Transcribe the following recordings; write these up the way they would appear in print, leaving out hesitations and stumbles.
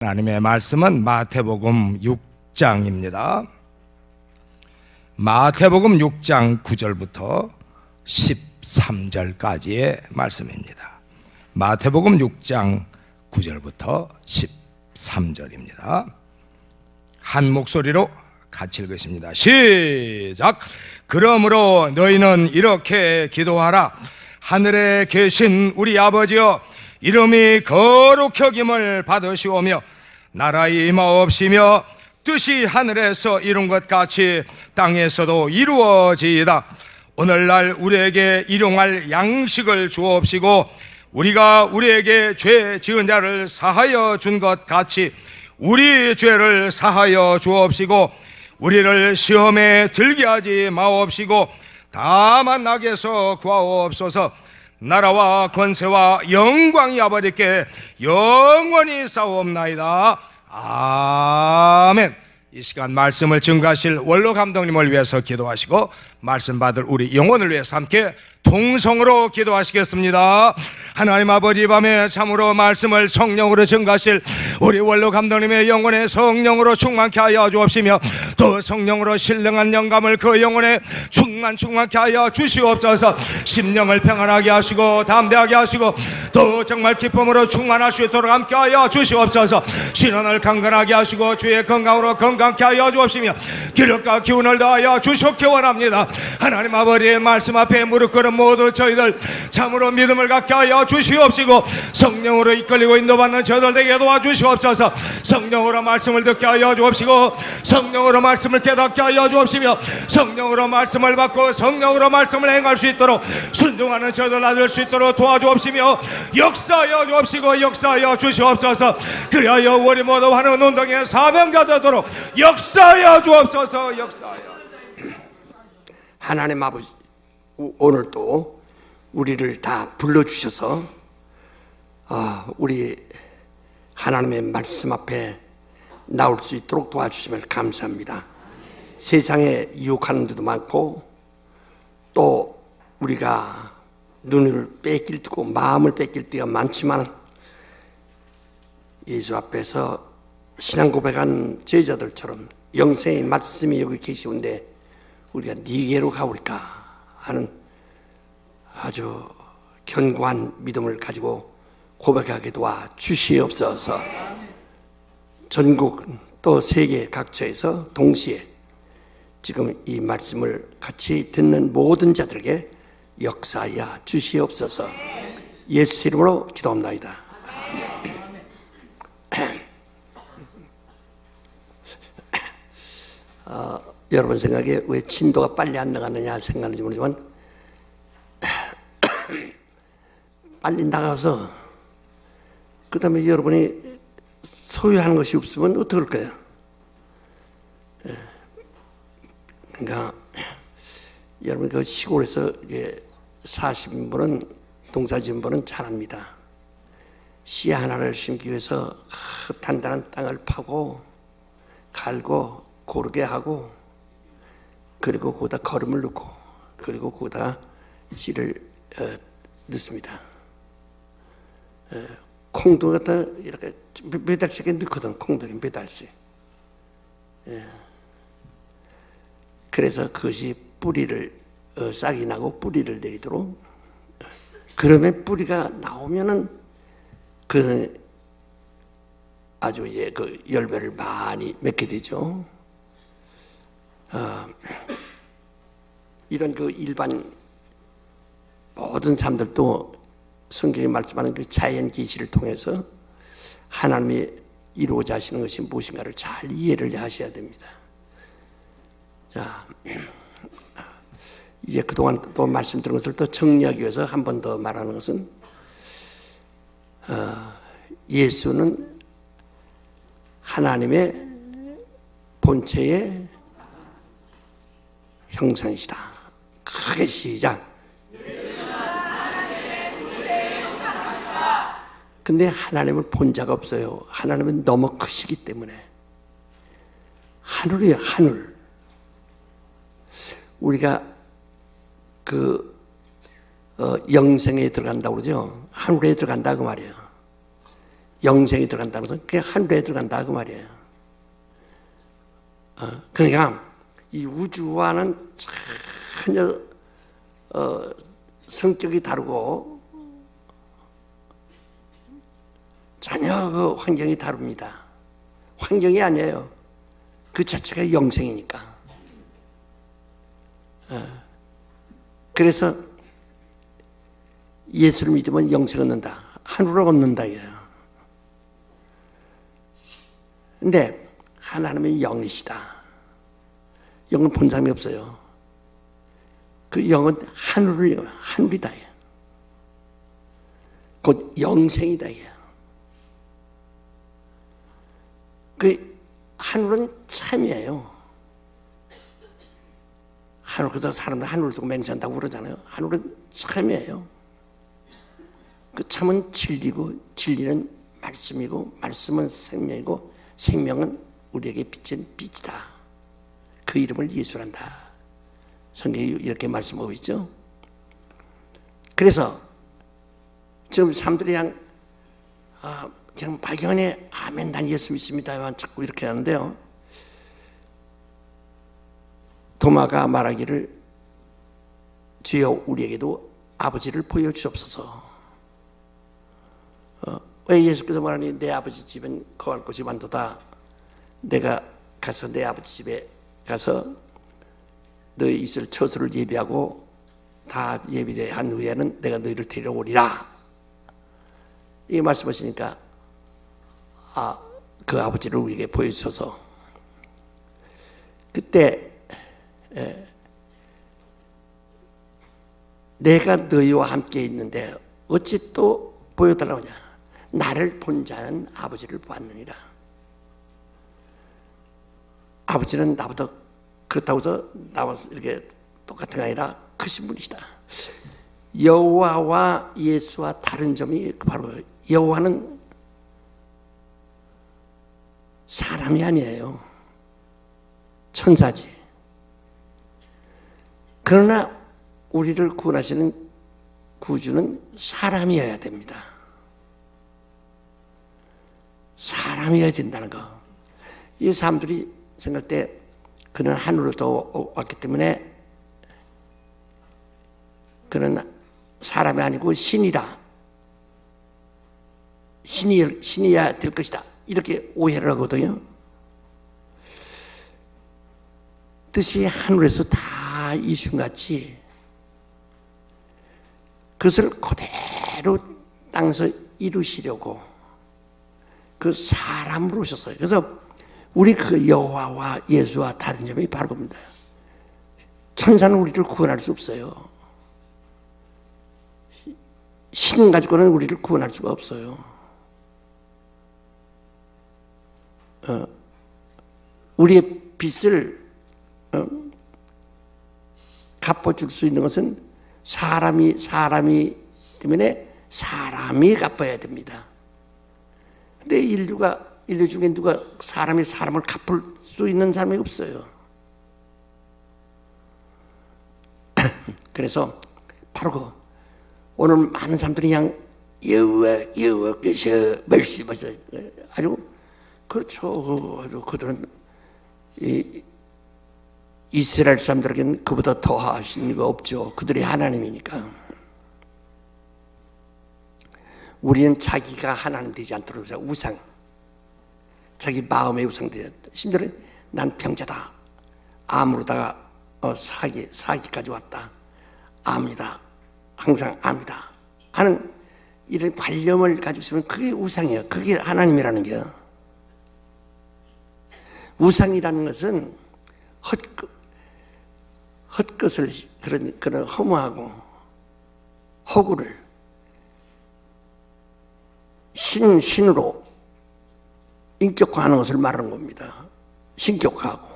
하나님의 말씀은 마태복음 6장입니다. 마태복음 6장 9절부터 13절까지의 말씀입니다. 마태복음 6장 9절부터 13절입니다. 한 목소리로 같이 읽으십니다. 시작! 그러므로 너희는 이렇게 기도하라. 하늘에 계신 우리 아버지여, 이름이 거룩히 여김을 받으시오며 나라의 임하옵시며 뜻이 하늘에서 이룬 것 같이 땅에서도 이루어지이다. 오늘날 우리에게 일용할 양식을 주옵시고 우리가 우리에게 죄 지은 자를 사하여 준 것 같이 우리 죄를 사하여 주옵시고 우리를 시험에 들게 하지 마옵시고 다만 악에서 구하옵소서. 나라와 권세와 영광이 아버지께 영원히 싸움나이다. 아멘. 이 시간 말씀을 증거하실 원로 감독님을 위해서 기도하시고 말씀 받을 우리 영혼을 위해서 함께 통성으로 기도하시겠습니다. 하나님 아버지, 밤에 참으로 말씀을 성령으로 증거하실 우리 원로 감독님의 영혼에 성령으로 충만케 하여 주옵시며 또 성령으로 신령한 영감을 그 영혼에 충만케 하여 주시옵소서. 심령을 평안하게 하시고 담대하게 하시고 또 정말 기쁨으로 충만할 수 있도록 함께 하여 주시옵소서. 신원을 강건하게 하시고 주의 건강으로 건강케 하여 주옵시며 기력과 기운을 다하여 주셨기 원합니다. 하나님 아버지의 말씀 앞에 무릎 꿇은 모두 저희들 참으로 믿음을 갖게 하여 주시옵시고 성령으로 이끌리고 인도받는 저희들에게 도와주시옵소서. 성령으로 말씀을 듣게 하여 주옵시고 성령으로 말씀을 깨닫게 하여 주옵시며 성령으로 말씀을 받고 성령으로 말씀을 행할 수 있도록 순종하는 저희들 아들 수 있도록 도와주옵시며 역사하여 주옵시고 역사하여 주시옵소서. 그리하여 우리 모두 하는 운동에 사명자 되도록 역사하여 주옵소서. 역사하여. 하나님 아버지, 오늘 또 우리를 다 불러주셔서 우리 하나님의 말씀 앞에 나올 수 있도록 도와주시면 감사합니다. 세상에 유혹하는 데도 많고 또 우리가 눈을 뺏길 때고 마음을 뺏길 때가 많지만 예수 앞에서 신앙 고백한 제자들처럼 영생의 말씀이 여기 계시온데 우리가 네게로 가볼까 하는 아주 견고한 믿음을 가지고 고백하게 도와 주시옵소서. 전국 또 세계 각처에서 동시에 지금 이 말씀을 같이 듣는 모든 자들에게 역사하여 주시옵소서. 예수 이름으로 기도합니다. 여러분 생각에 왜 진도가 빨리 안 나가느냐 생각하는지 모르지만 빨리 나가서 그 다음에 여러분이 소유하는 것이 없으면 어떡할 거예요? 그러니까 여러분 그 시골에서 사시는 분은 농사지은 분은 잘합니다. 씨 하나를 심기 위해서 단단한 땅을 파고 갈고 고르게 하고 그리고 거기다 거름을 넣고 그리고 거기다 씨를 넣습니다. 콩도 갖다 이렇게 몇 달씩에 넣거든. 콩들이 몇 달씩. 그래서 그것이 뿌리를 싹이 나고 뿌리를 내리도록. 그러면 뿌리가 나오면은 그 아주 그 열매를 많이 맺게 되죠. 이런 그 일반 모든 사람들도 성경에 말씀하는 그 자연 계시를 통해서 하나님이 이루어져 하시는 것이 무엇인가를 잘 이해를 하셔야 됩니다. 자, 이제 그동안 또 말씀드린 것을 또 정리하기 위해서 한 번 더 말하는 것은 예수는 하나님의 본체의 형상이시다. 크게 시작. 근데 하나님을 본 자가 없어요. 하나님은 너무 크시기 때문에. 하늘이에요, 하늘. 우리가 영생에 들어간다고 그러죠. 하늘에 들어간다 그 말이에요. 영생이 들어간다고 해서 그게 하늘에 들어간다 그 말이에요. 그러니까 이 우주와는 전혀 성격이 다르고 전혀 그 환경이 다릅니다. 환경이 아니에요. 그 자체가 영생이니까. 그래서 예수를 믿으면 영생 얻는다. 하늘을 얻는다 이래요. 근데 하나님은 영이시다. 영은 본 사람이 없어요. 그 영은 하늘이다. 곧 영생이다. 그 하늘은 참이에요. 하늘, 그래서 사람들 하늘을 두고 맹세한다고 그러잖아요. 하늘은 참이에요. 그 참은 진리고, 진리는 말씀이고, 말씀은 생명이고, 생명은 우리에게 비친 빛이다. 그 이름을 예수란다. 성경이 이렇게 말씀하고 있죠. 그래서 지금 사람들이 그냥 발견해 아멘 난 예수 믿습니다만 자꾸 이렇게 하는데요. 도마가 말하기를 주여 우리에게도 아버지를 보여주옵소서. 왜 예수께서 말하니 내 아버지 집은 거할 곳이 많도다. 내가 가서 내 아버지 집에 가서 너희 있을 처소를 예비하고 다 예비한 후에는 내가 너희를 데려오리라. 이 말씀하시니까 그 아버지를 우리에게 보여주셔서 그때 내가 너희와 함께 있는데 어찌 또 보여달라고 하냐. 나를 본 자는 아버지를 보았느니라. 아버지는 나보다 그렇다고 해서 나와 이렇게 똑같은 게 아니라 크신 분이시다. 여호와와 예수와 다른 점이 바로 여호와는 사람이 아니에요. 천사지. 그러나 우리를 구원하시는 구주는 사람이어야 됩니다. 사람이어야 된다는 거. 이 사람들이 생각할 때 그는 하늘로부터 왔기 때문에 그는 사람이 아니고 신이라. 신이야 될 것이다. 이렇게 오해를 하거든요. 뜻이 하늘에서 다 이순같이 그것을 그대로 땅에서 이루시려고 그 사람으로 오셨어요. 그래서 우리 그 여호와와 예수와 다른 점이 바로 겁니다. 천사는 우리를 구원할 수 없어요. 신 가지고는 우리를 구원할 수가 없어요. 우리의 빚을 갚아줄 수 있는 것은 사람이 때문에 사람이 갚아야 됩니다. 근데 인류 중에 누가 사람이 사람을 갚을 수 있는 사람이 없어요. 그래서 바로 오늘 많은 사람들이 그냥 여호와께서 말씀하셔 아주 그렇죠. 아주 그들은 이스라엘 사람들에게는 그보다 더 하신 이가 없죠. 그들이 하나님이니까. 우리는 자기가 하나님 되지 않도록 우상, 자기 마음의 우상 되지 않도록. 심지어는 난 병자다. 암으로다가 사기까지 왔다. 암이다. 항상 암이다. 하는 이런 관념을 가지고 있으면 그게 우상이에요. 그게 하나님이라는 게요. 우상이라는 것은 헛것을 그런 허무하고 허구를 신으로 인격화하는 것을 말하는 겁니다. 신격화하고.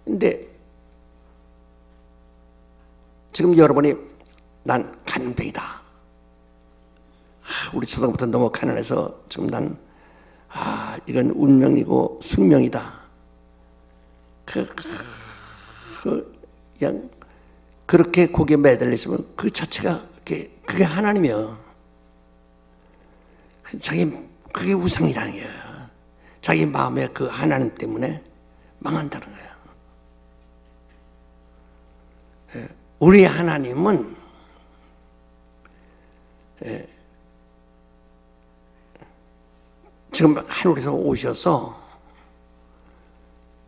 근데 지금 여러분이 난 가난뱅이다. 우리 초등부터 너무 가난해서 지금 난 이건 운명이고 숙명이다. 그냥 그렇게 고개 매달려 있으면 그 자체가 그게 하나님이야. 그게 우상이라는 거예요. 자기 마음에 그 하나님 때문에 망한다는 거예요. 우리 하나님은 지금 하늘에서 오셔서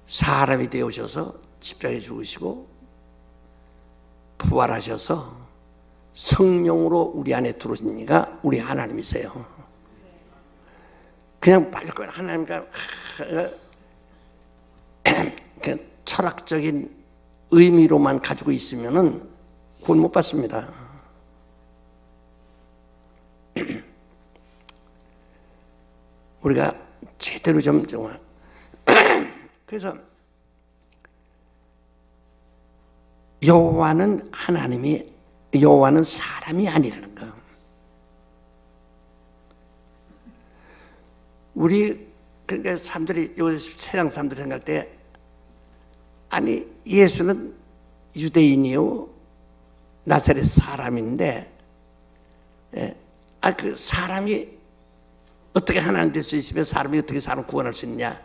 사람이 되어 오셔서 십자가에 죽으시고 부활하셔서 성령으로 우리 안에 들어오시니까 우리 하나님이세요. 그냥 빨리 하나님과 철학적인 의미로만 가지고 있으면은 구원 못 받습니다. 우리가 제대로 좀 그래서 여호와는 여호와는 사람이 아니라는 거. 우리 그러니까 사람들이 요새 세상 사람들 생각할 때 아니 예수는 유대인이요 나사렛 사람인데 그 사람이 어떻게 하나님 될 수 있으며 사람이 어떻게 사람 구원할 수 있냐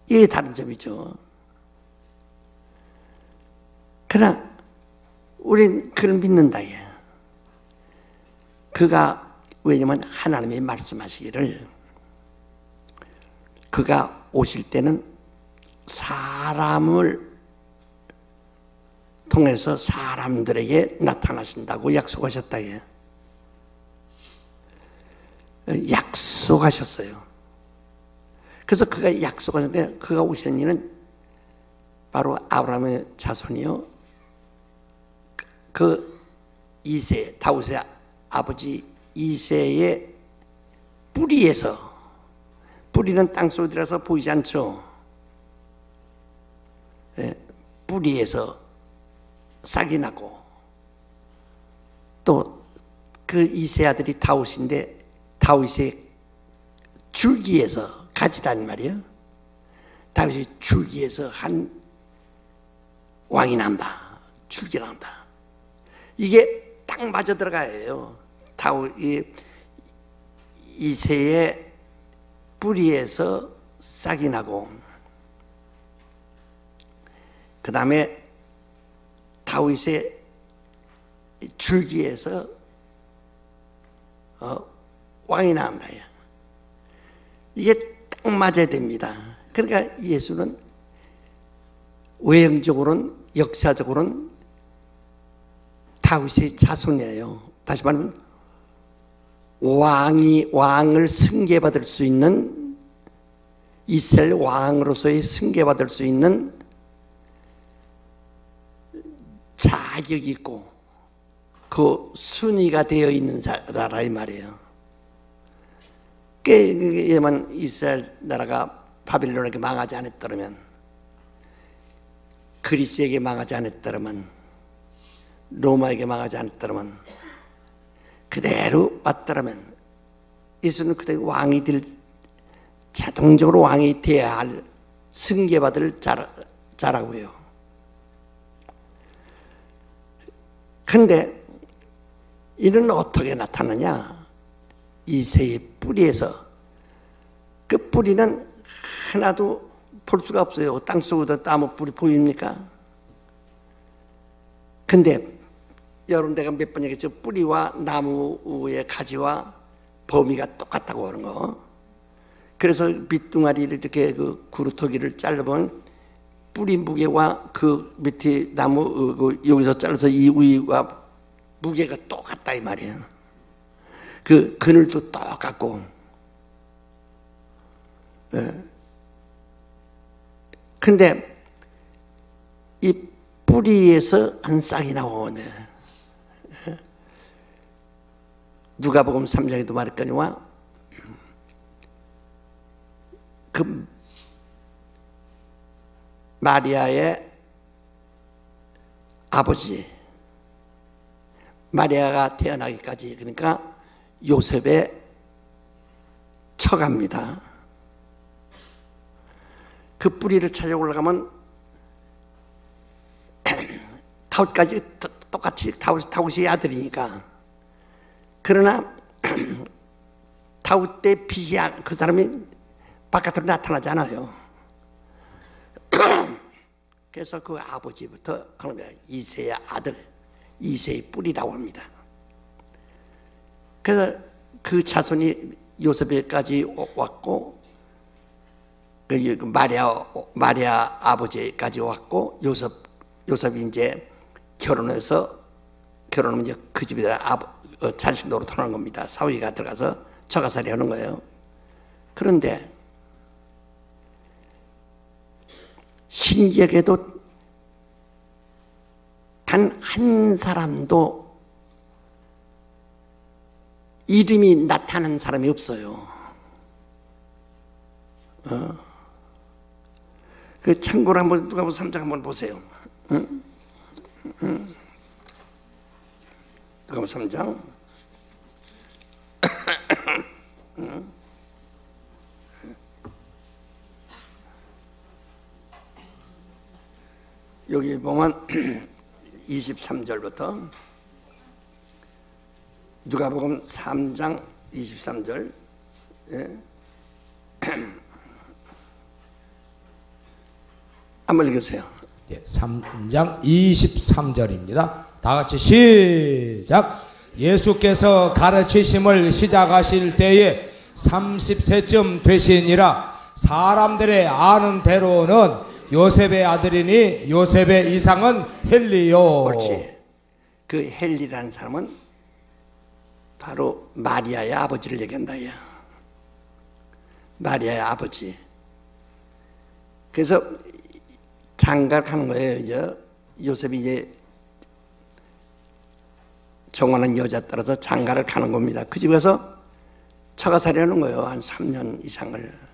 이게 다른 점이죠. 그러나 우린 그를 믿는다. 그가 왜냐면 하나님이 말씀하시기를 그가 오실 때는 사람을 통해서 사람들에게 나타나신다고 약속하셨다. 약속하셨어요. 그래서 그가 약속하셨는데 그가 오시는 이는 바로 아브라함의 자손이요. 그 이세, 다윗의 아버지 이세의 뿌리에서, 뿌리는 땅속에 들어서 보이지 않죠. 뿌리에서 싹이 나고 또 그 이세 아들이 다윗인데 다윗의 줄기에서 가지란 말이에요. 다윗의 줄기에서 한 왕이 난다. 줄기가 난다. 이게 딱 맞아 들어가야 해요. 다윗이 이세의 뿌리에서 싹이 나고 그 다음에 다윗의 줄기에서 왕이 나온다. 이게 딱 맞아야 됩니다. 그러니까 예수는 외형적으로는 역사적으로는 다윗의 자손이에요. 다시 말하면 왕을 승계받을 수 있는 이스라엘 왕으로서의 승계받을 수 있는 자격이 있고 그 순위가 되어 있는 나라 이 말이에요. 예만 이스라엘 나라가 바빌론에게 망하지 않았더라면 그리스에게 망하지 않았더라면 로마에게 망하지 않았더라면 그대로 왔더라면 예수는 그대로 왕이 될 자동적으로 왕이 되어야 할 승계받을 자라고요. 그런데 이는 어떻게 나타나냐? 이새의 뿌리에서. 그 뿌리는 하나도 볼 수가 없어요. 땅속에도 나무 뿌리 보입니까? 근데 여러분 내가 몇 번 얘기했죠. 뿌리와 나무의 가지와 범위가 똑같다고 하는 거. 그래서 밑둥아리를 이렇게 그 구루터기를 잘라보면 뿌리 무게와 그 밑에 나무 여기서 잘라서 이 위와 무게가 똑같다 이 말이에요. 그 그늘도 똑같고. 근데 이 뿌리에서 한 싹이 나오네. 누가복음 3장에도 말했거니와 그 마리아의 아버지 마리아가 태어나기까지 그러니까 요셉의 처갑니다. 그 뿌리를 찾아 올라가면 다윗까지 똑같이 다윗의 아들이니까. 그러나 다윗 때 빛이 그 사람이 바깥으로 나타나지 않아요. 그래서 그 아버지부터 하는 거예요. 이새의 아들, 이새의 뿌리라고 합니다. 그래서 그 자손이 요셉에까지 왔고, 그 마리아 아버지까지 왔고, 요셉이 이제 결혼하면 이제 그 집에다 자식 노릇하는 겁니다. 사위가 들어가서 처가살이 하는 거예요. 그런데 신기하게도 단 한 사람도 이름이 나타나는 사람이 없어요. 그 참고로 한번 누가복음 3장 한번 보세요. 누가복음 3장. 여기 보면 23절부터 누가복음 3장 23절. 예. 한번 읽으세요. 예, 3장 23절입니다. 다 같이 시작. 예수께서 가르치심을 시작하실 때에 30세쯤 되시니라. 사람들의 아는 대로는 요셉의 아들이니 요셉의 이상은 헬리요. 그렇지. 그 헬리라는 사람은 바로 마리아의 아버지를 얘기한다. 마리아의 아버지. 그래서 장가가는 거예요. 이제 요셉이 이제 정원한 여자 따라서 장가를 가는 겁니다. 그 집에서 처가살이 하는 거예요. 한 3년 이상을.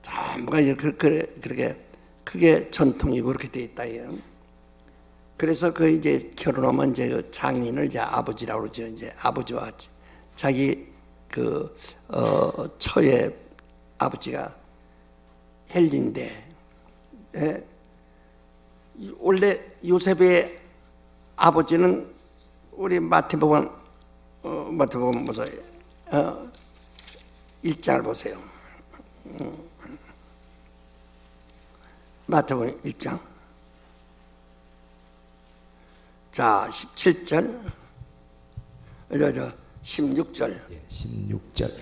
전부가 이제 그렇게 그게 전통이고 그렇게 돼 있다. 그래서 그 이제 결혼하면 이제 그 장인을 이제 아버지라고 그러죠. 이제 아버지와 자기 처의 아버지가 헬리인데, 예? 원래 요셉의 아버지는 우리 마태복음 보세요. 1장을 보세요. 마태복음 1장. 자, 17절. 16절. 16절.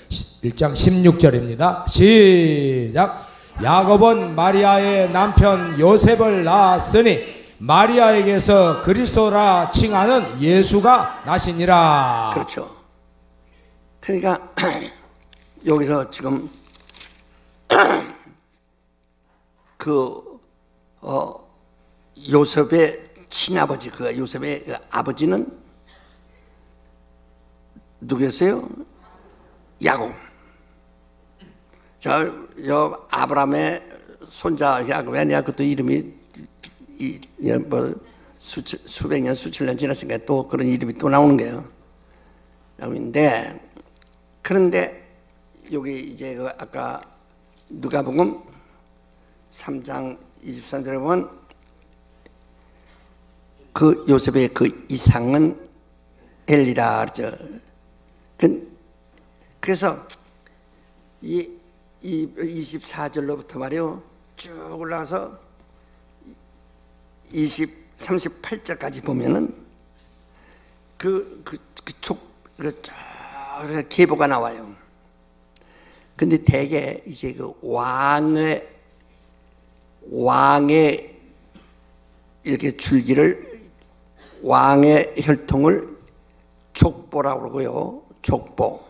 1장 16절입니다. 시작. 야곱은 마리아의 남편 요셉을 낳았으니 마리아에게서 그리스도라 칭하는 예수가 나시니라. 그렇죠. 그러니까 여기서 지금 요셉의 친아버지, 요셉의 그 아버지는 누구였어요? 야곱. 저 아브라함의 손자 야곱이 아니야. 그것도 이름이 수백 년, 수천 년 지났으니까 또 그런 이름이 또 나오는 거예요. 야곱인데, 그런데 여기 이제 아까 누가복음 3장 23절에 보면 그 요셉의 그 이상은 엘리라 그러죠. 그래서 이 24절로부터 말이요 쭉 올라가서 38절까지 보면은 계보가 나와요. 근데 대개 이제 그 왕의 이렇게 줄기를 왕의 혈통을 족보라고 그러고요. 족보.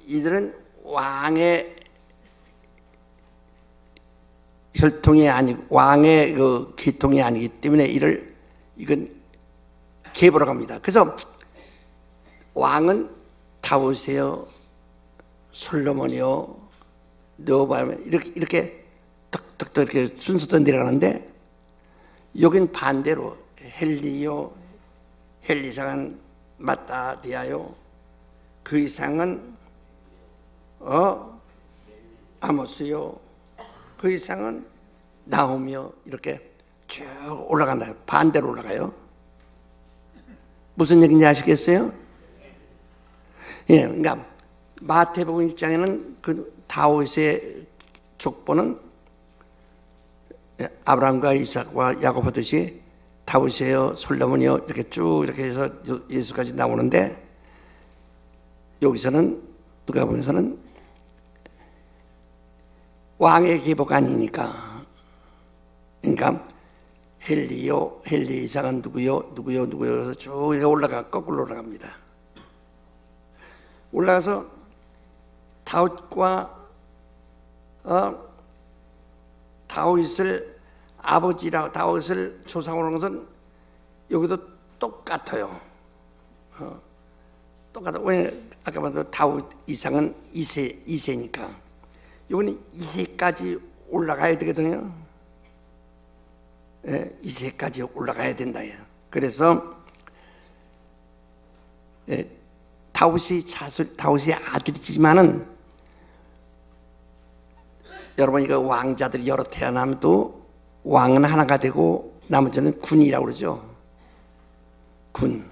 이들은 왕의 혈통이 아니고 왕의 그 기통이 아니기 때문에 이건 계보라고 합니다. 그래서 왕은 다윗이요, 솔로몬이요, 르호보암 이렇게 떡떡떡 이렇게 순서도 내려가는데 여긴 반대로 헬리요, 헬리상은 마따디아요, 그 이상은 아모스요, 그 이상은 나홈이요, 이렇게 쭉 올라간다. 반대로 올라가요. 무슨 얘기인지 아시겠어요? 예, 그러니까 마태복음 1장에는 그 다윗의 족보는 아브라함과 이삭과 야곱 하듯이 다윗이요, 솔로몬이요 이렇게 쭉 이렇게 해서 예수까지 나오는데 여기서는 누가복음에서는 왕의 계보가 아니니까 그러니까 헨리요, 헨리 이삭은 누구요, 누구요 해서 쭉 올라가 거꾸로 올라갑니다. 올라가서 다윗과 다윗을 아버지라고 다윗을 조상으로 하는 것은 여기도 똑같아요. 똑같아. 왜 아까 말한 다윗 이상은 2세니까 여기는 2세까지 올라가야 되거든요. 예, 2세까지 올라가야 된다. 그래서 다윗의 아들이지만은 여러분 이거 왕자들이 여러 태어나면도 왕은 하나가 되고 나머지는 군이라고 그러죠. 군.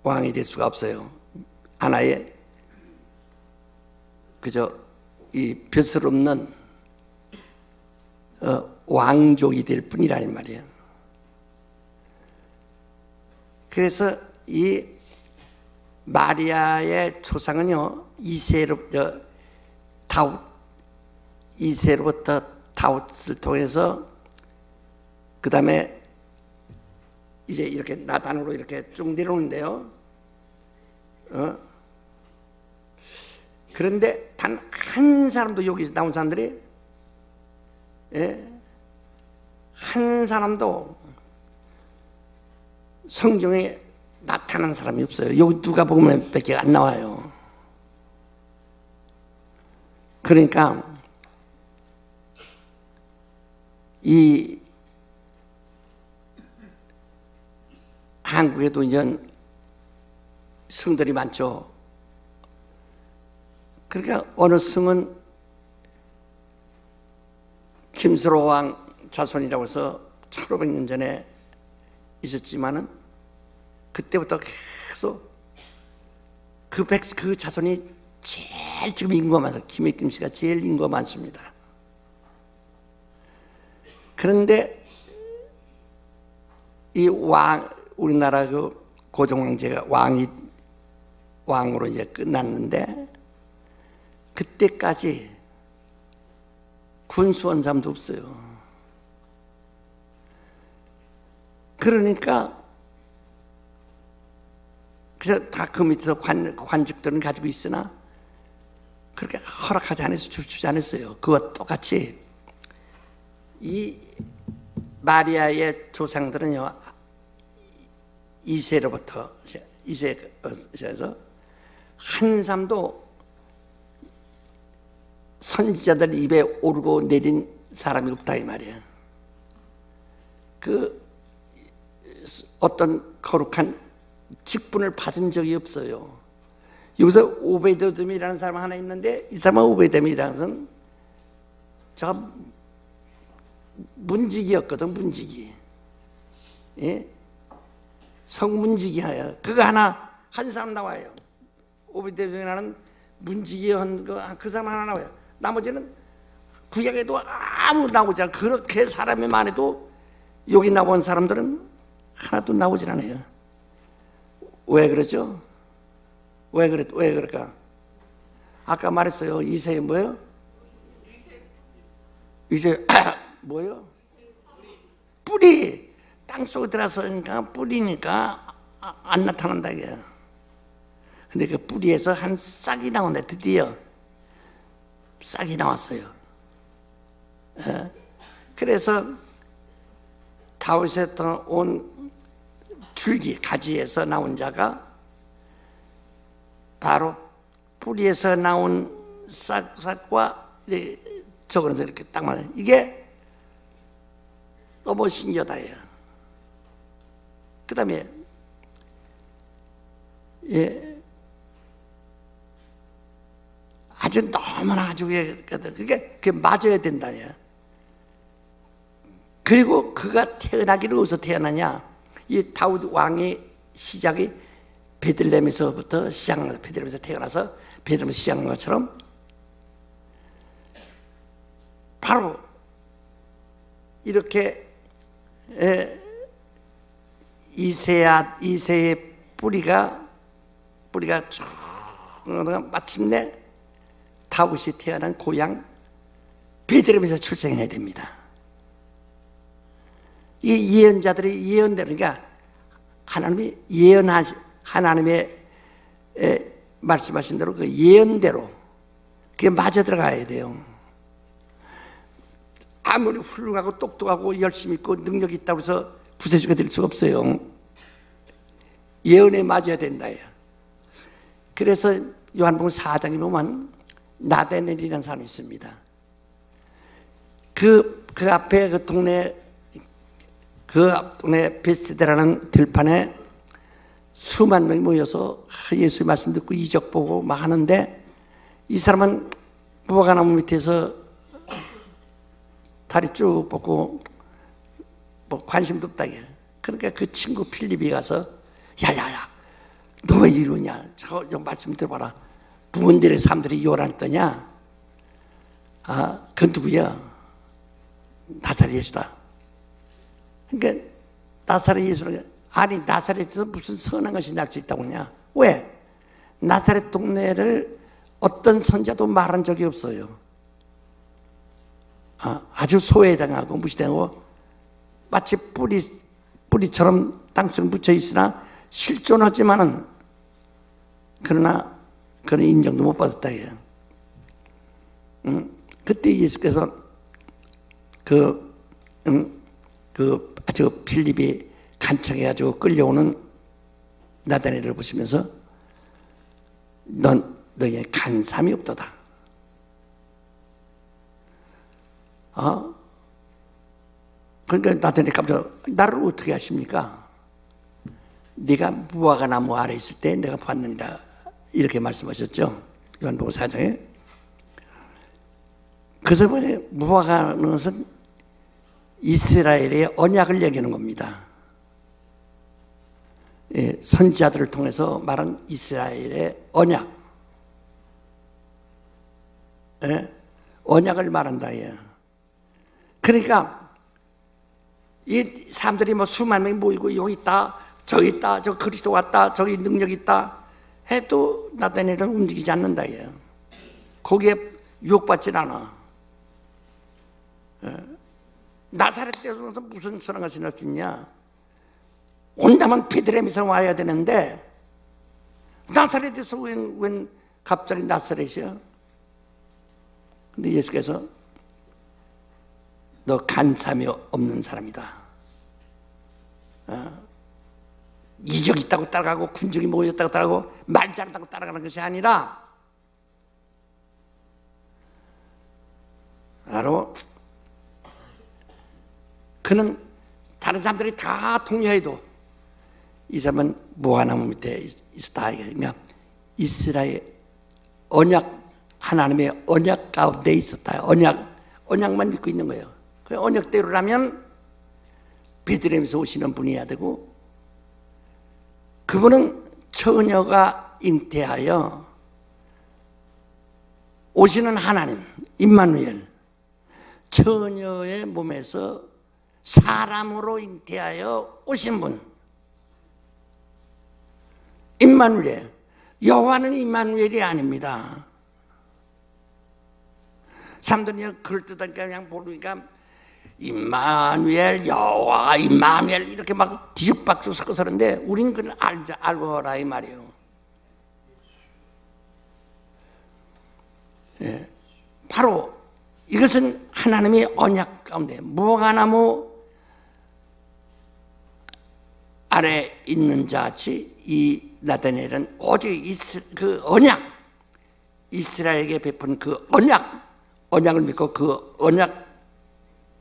왕이 될 수가 없어요. 하나의 그저 이 벼슬 없는 왕족이 될 뿐이라는 말이에요. 그래서 이 마리아의 조상은요 2세로부터 다윗을 통해서 그 다음에 이제 이렇게 나단으로 이렇게 쭉 내려오는데요. 그런데 단 한 사람도 여기서 나온 사람들이 한 사람도 성경에 나타난 사람이 없어요. 여기 누가복음에 밖에 안 나와요. 그러니까 이 한국에도 이런 성들이 많죠. 그러니까 어느 성은 김수로 왕 자손이라고 해서 1500년 전에 있었지만은 그때부터 계속 그 자손이 제일 지금 인구가 많아서 김혜김 씨가 제일 인구가 많습니다. 그런데 이 우리나라 그 고종황제가 왕으로 이제 끝났는데 그때까지 군수원 사람도 없어요. 그러니까 그래서 다 그 밑에서 관직들은 가지고 있으나 그렇게 허락하지 않아서 주지 않았어요. 그와 똑같이 이 마리아의 조상들은요 2세로부터 2세에서 한 사람도 선지자들 입에 오르고 내린 사람이 없다 이 말이야. 그 어떤 거룩한 직분을 받은 적이 없어요. 여기서 오베드돔이라는 사람 하나 있는데 이 사람은 오베드돔이라는 사람은 저 문지기였거든. 문지기. 예? 성문지기하여 그거 한 사람 나와요. 오베드돔이라는 문지기 그 사람 하나 나와요. 나머지는 구약에도 아무 나오지 않아. 그렇게 사람이 많아도 여기 나온 사람들은 하나도 나오질 않아요. 왜 그러죠? 왜 그럴까? 아까 말했어요. 이세에 뭐예요? 이제 뭐예요? 뿌리. 땅속에 들어서니까 뿌리니까 안 나타난다 이게. 근데 그 뿌리에서 한 싹이 나온다. 드디어 싹이 나왔어요. 그래서 다윗에서 온 줄기 가지에서 나온 자가 바로 뿌리에서 나온 싹과 저거는 이렇게 딱 맞아요. 이게 너무 신기하다예요. 그 다음에 아주 너무나 아주 그게 맞아야 된다예요. 그리고 그가 태어나기를 어디서 태어나냐? 이 다윗 왕의 시작이 베들레헴에서부터 시작한, 베들레헴에서 태어나서 베들레헴에서 시작한 것처럼 바로 이렇게 이새의 뿌리가 쭉 마침내 다윗이 태어난 고향 베들레헴에서 출생해야 됩니다. 이 예언자들이 예언대로, 그러니까 하나님이 하나님의 말씀하신 대로 그 예언대로 그게 맞아 들어가야 돼요. 아무리 훌륭하고 똑똑하고 열심히 있고 능력이 있다고 해서 구세주가 될 수가 없어요. 예언에 맞아야 된다. 그래서 요한복음 4장에 보면 나다넬이라는 사람이 있습니다. 그 앞에 그 동네 베스데라는 들판에 수만 명이 모여서 예수의 말씀 듣고 이적 보고 막 하는데, 이 사람은 무화과나무 밑에서 다리 쭉 뻗고 뭐 관심도 없다. 그러니까 그 친구 필립이 가서 야야야 너 왜 이러냐, 저 말씀 들어봐라. 부모들의 사람들이 요란 떠냐? 그 누구야? 나사렛 예수다. 그러니까 나사렛 예수는, 아니 나사렛에서 무슨 선한 것이 날 수 있다고 하냐? 왜? 나사렛 동네를 어떤 선자도 말한 적이 없어요. 아주 소외당하고 무시당하고 마치 뿌리처럼 땅속에 묻혀 있으나 실존하지만은, 그러나 그런 인정도 못 받았다. 그때 예수께서 아주 필립이 간척해가지고 끌려오는 나다넬을 보시면서 너희의 간삼이 없도다. 그러니까 나다넬이 깜짝, 나를 어떻게 하십니까? 네가 무화과 나무 아래 있을 때 내가 봤는다, 이렇게 말씀하셨죠. 요한복음 4장에. 그래서 무화과는 것은 이스라엘의 언약을 얘기하는 겁니다. 선지자들을 통해서 말한 이스라엘의 언약, 언약을 말한다. 그러니까 이 사람들이 뭐 수만 명이 모이고 여기 있다, 저기 있다, 저 그리스도 왔다, 저기 능력이 있다 해도 나다넬은 움직이지 않는다. 거기에 유혹받지 않아. 나사렛에서 무슨 선한 것이 날 수 있냐? 온다면 베들레헴에서 와야 되는데 나사렛에서 웬 갑자기 나사렛이야? 근데 예수께서 너 간삼이 없는 사람이다. 이적 있다고 따라가고 군중이 모였다고 따라가고 말 잘한다고 따라가는 것이 아니라, 바로 그는 다른 사람들이 다 통일해도 이 사람은 무화과나무 밑에 있었다. 그러니까 이스라엘 언약, 하나님의 언약 가운데 있었다. 언약만 믿고 있는 거예요. 그 언약대로라면 베들레헴에서 오시는 분이어야 되고, 그분은 처녀가 잉태하여 오시는 하나님 임마누엘, 처녀의 몸에서 사람으로 잉태하여 오신 분 임마누엘. 여호와는 임마누엘이 아닙니다. 사람들이 그럴듯하니까 그냥 모르니까 임마누엘, 여호와, 임마누엘 이렇게 막 뒤죽박죽 섞어서 하는데, 우리는 그걸 알고 하라 이 말이에요. 바로 이것은 하나님의 언약 가운데, 무화과나무 아래 있는 자같이 이 나다넬은 오직 그 언약, 이스라엘에게 베푼 그 언약을 믿고 그 언약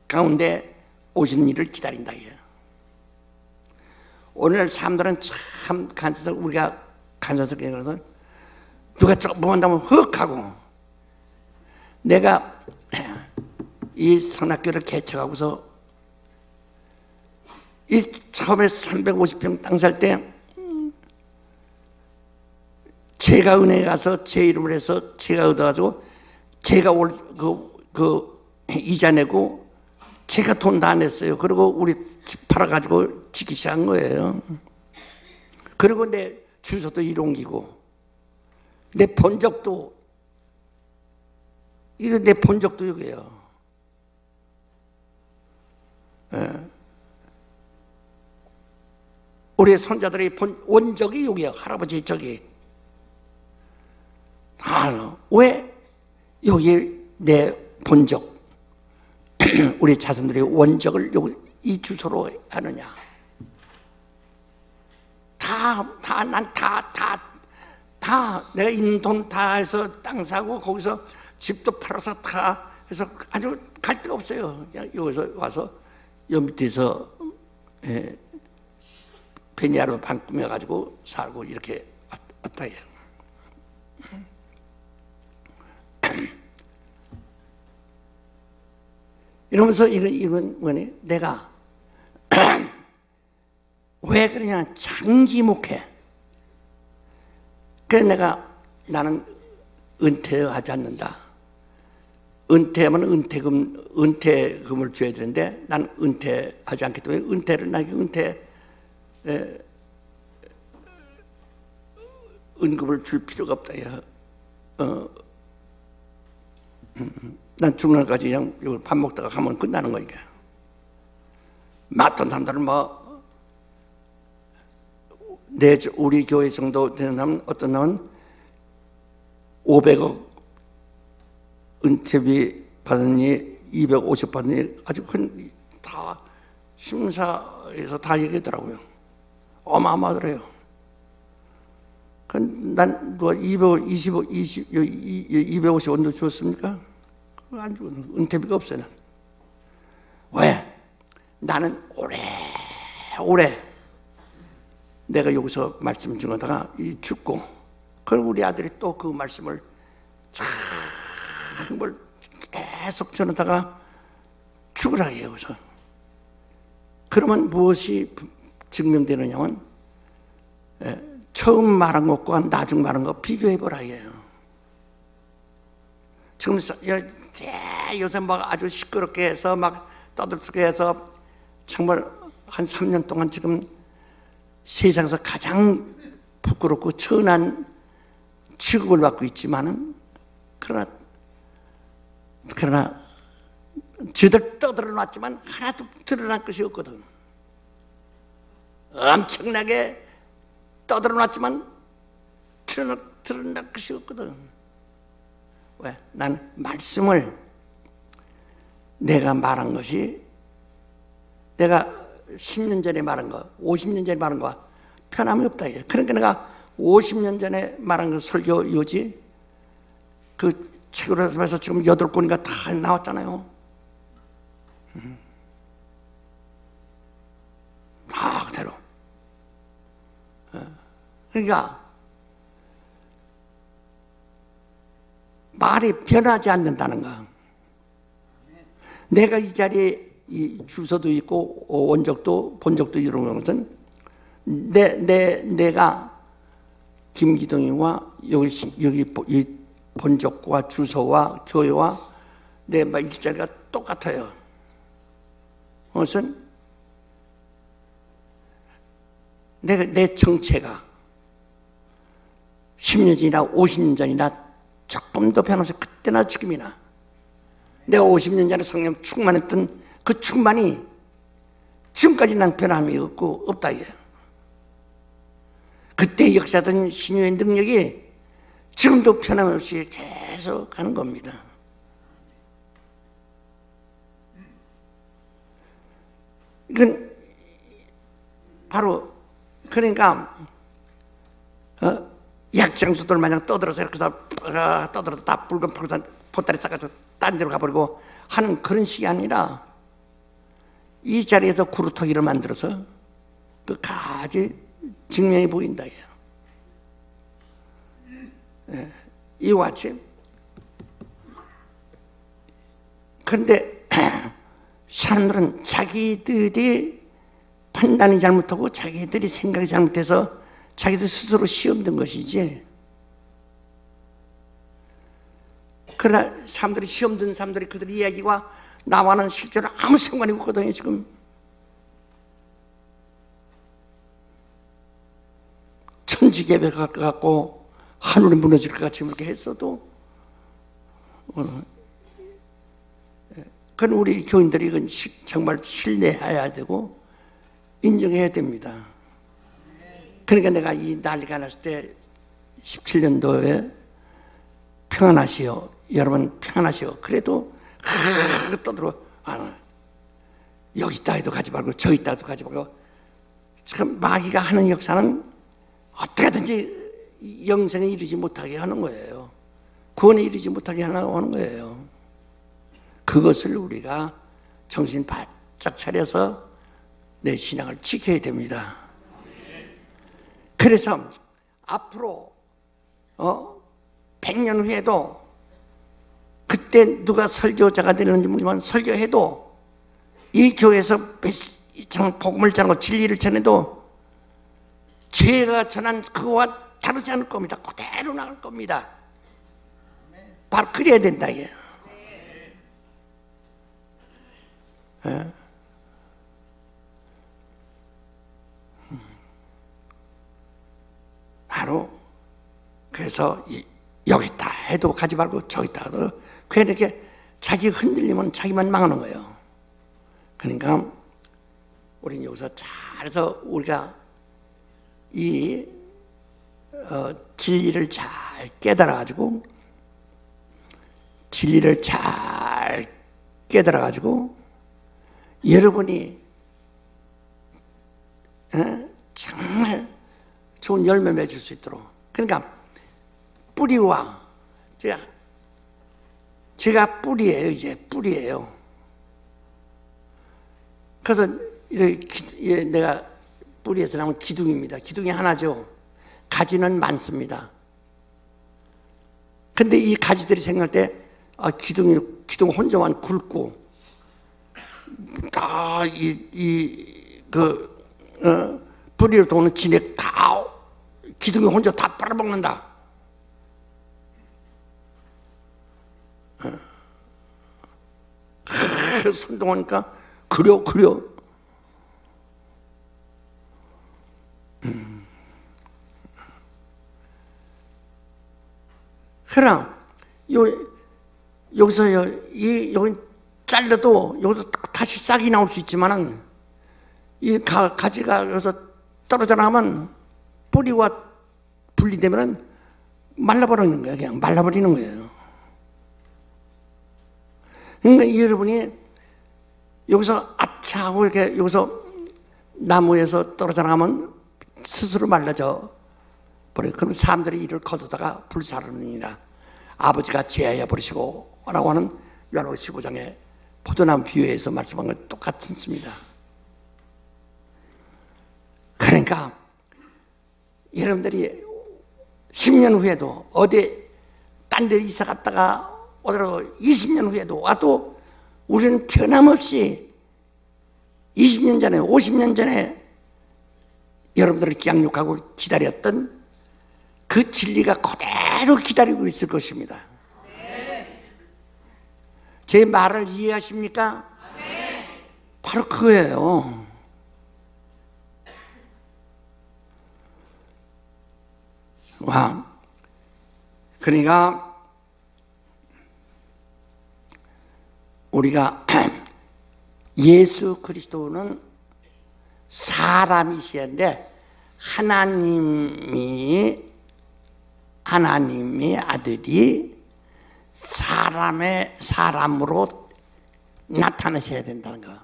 가운데 오시는 일을 기다린다. 오늘 사람들은 참 우리가 간사스럽게 그래서 누가 뭐 한다면 흑 하고, 내가 이 성락교를 개척하고서 이 처음에 350평 땅 살 때 제가 은행에 가서 제 이름을 해서 제가 얻어가지고 제가 이자 내고 제가 돈 다 냈어요. 그리고 우리 집 팔아가지고 짓기 시작한 거예요. 그리고 내 주소도 일옮기고 내 본적도 이거 내 본적도 여기에요. 우리 손자들의 원적이 여기에요. 할아버지 저기. 왜 여기 내 본적 우리 자손들의 원적을 여기 이 주소로 하느냐? 다 내가 있는 돈 다 해서 땅 사고 거기서 집도 팔아서 다 해서 아주 갈 데가 없어요. 그냥 여기서 와서 여 밑에서 베니아로 방 꾸며가지고 살고 이렇게 왔다 해요. 이러면서 이건 뭐니? 내가 왜 그러냐? 장기 목회. 그래서 나는 은퇴하지 않는다. 은퇴하면 은퇴금을 줘야 되는데 나는 은퇴하지 않기 때문에 은급을 줄 필요가 없다. 난 죽는 날까지 그냥 이걸 밥 먹다가 가면 끝나는 거니까. 어떤 사람들은 우리 교회 정도 되는 사람은 어떤 사람은 500억 은퇴비 받으니 250 받으니 아주 큰 다 심사에서 다 얘기하더라고요. 어마어마하더래요. 난 누가 250 원도 줬습니까? 안 주고 은퇴비가 없어요. 난. 왜? 나는 오래 내가 여기서 말씀 중하다가 죽고 그리고 우리 아들이 또 그 말씀을 뭘 계속 전하다가 죽으라 해요. 여기서. 그러면 무엇이 증명되느냐면 처음 말한 것과 나중 말한 거 비교해보라 해요. 지금 요새 막 아주 시끄럽게 해서 막 떠들썩게 해서 정말 한 3년 동안 지금 세상에서 가장 부끄럽고 천한 취급을 받고 있지만은 그러나 저들 떠들어놨지만 하나도 드러날 것이 없거든. 엄청나게 떠들어놨지만 드러날 것이 없거든. 왜? 난 말씀을 내가 말한 것이 내가 10년 전에 말한 거, 50년 전에 말한 거 변함이 없다. 그러니까 내가 50년 전에 말한 그 설교 요지 그 책으로 해서 지금 8권인가 다 나왔잖아요. 다 그대로. 그러니까 말이 변하지 않는다는 거. 내가 이 자리에 이 주소도 있고 원적도 본적도 이런 것은 내가 김기동이와 여기 이 본적과 주소와 교회와 내 일자리가 똑같아요. 그것은 내 정체가 10년 전이나 50년 전이나 조금 더 변하면서 그때나 지금이나 내가 50년 전에 성령 충만했던 그 충만이 지금까지 난 변함이 없다 이거예요. 그때 역사던 신유의 능력이 지금도 변함없이 계속 가는 겁니다. 이건 바로 그러니까 약장수들 마냥 떠들어서 이렇게 떠들어서 다 붉은 보따리 싸가지고 딴 데로 가버리고 하는 그런 식이 아니라 이 자리에서 구루터기를 만들어서 그 가지 증명이 보인다. 이와 같이. 그런데 사람들은 자기들이 판단이 잘못하고 자기들이 생각이 잘못해서 자기들 스스로 시험된 것이지 그러나 사람들이 시험 든 사람들이 그들 이야기와 나와는 실제로 아무 상관이 없거든요. 지금 천지개벽 갖고 하늘이 무너질 것 같이 이렇게 했어도 그건 우리 교인들이 이건 정말 신뢰해야 되고 인정해야 됩니다. 그러니까 내가 이 난리가 났을 때 17년도에 평안하시오, 여러분 평안하시오. 그래도 떠들어 여기 있다 해도 가지 말고 저기 있다 해도 가지 말고. 지금 마귀가 하는 역사는 어떻게든지 영생에 이르지 못하게 하는 거예요. 구원에 이르지 못하게 하는 거예요. 그것을 우리가 정신 바짝 차려서 내 신앙을 지켜야 됩니다. 그래서 앞으로 100년 후에도 그때 누가 설교자가 되는지 모르지만 설교해도 이 교회에서 복음을 전하고 진리를 전해도 죄가 전한 그거와 다르지 않을 겁니다. 그대로 나갈 겁니다. 바로 그래야 된다 이게. 바로 그래서 여기 있다 해도 가지 말고 저기 있다 해도 괜히 이렇게 자기 흔들리면 자기만 망하는 거예요. 그러니까 우리는 여기서 잘해서 우리가 이 진리를 잘 깨달아가지고 여러분이 정말 좋은 열매 맺을 수 있도록. 그러니까 뿌리와 제가 뿌리예요. 이제 뿌리예요. 그래서 내가 뿌리에서 나온 기둥입니다. 기둥이 하나죠. 가지는 많습니다. 근데 이 가지들이 생각할 때 기둥 혼자만 굵고 뿌리로 도는 진액 다 기둥이 혼자 다 빨아먹는다. 선동하니까 그려. 그럼 여기서 여기 잘라도 여기서 다시 싹이 나올 수 있지만은 이 가지가 여기서 떨어져 나가면 뿌리와 분리되면은 말라버리는 거예요. 그냥 말라버리는 거예요. 그러니까 여러분이 여기서 아차하고 이렇게 여기서 나무에서 떨어져 나가면 스스로 말라져 버려요. 그럼 사람들이 이를 거두다가 불사르느니라. 아버지가 제하여 버리시고 라고 하는 요한복음 15장에 포도나무 비유에서 말씀한 것 똑같습니다. 그러니까 여러분들이 10년 후에도 어디 딴 데 이사 갔다가 어디로 20년 후에도 와도 우리는 변함없이 20년 전에 50년 전에 여러분들을 양육하고 기다렸던 그 진리가 그대로 기다리고 있을 것입니다. 제 말을 이해하십니까? 바로 그거예요. 와, 그러니까 우리가 예수 그리스도는 사람이시는데 하나님의 아들이 사람으로 나타나셔야 된다는 거.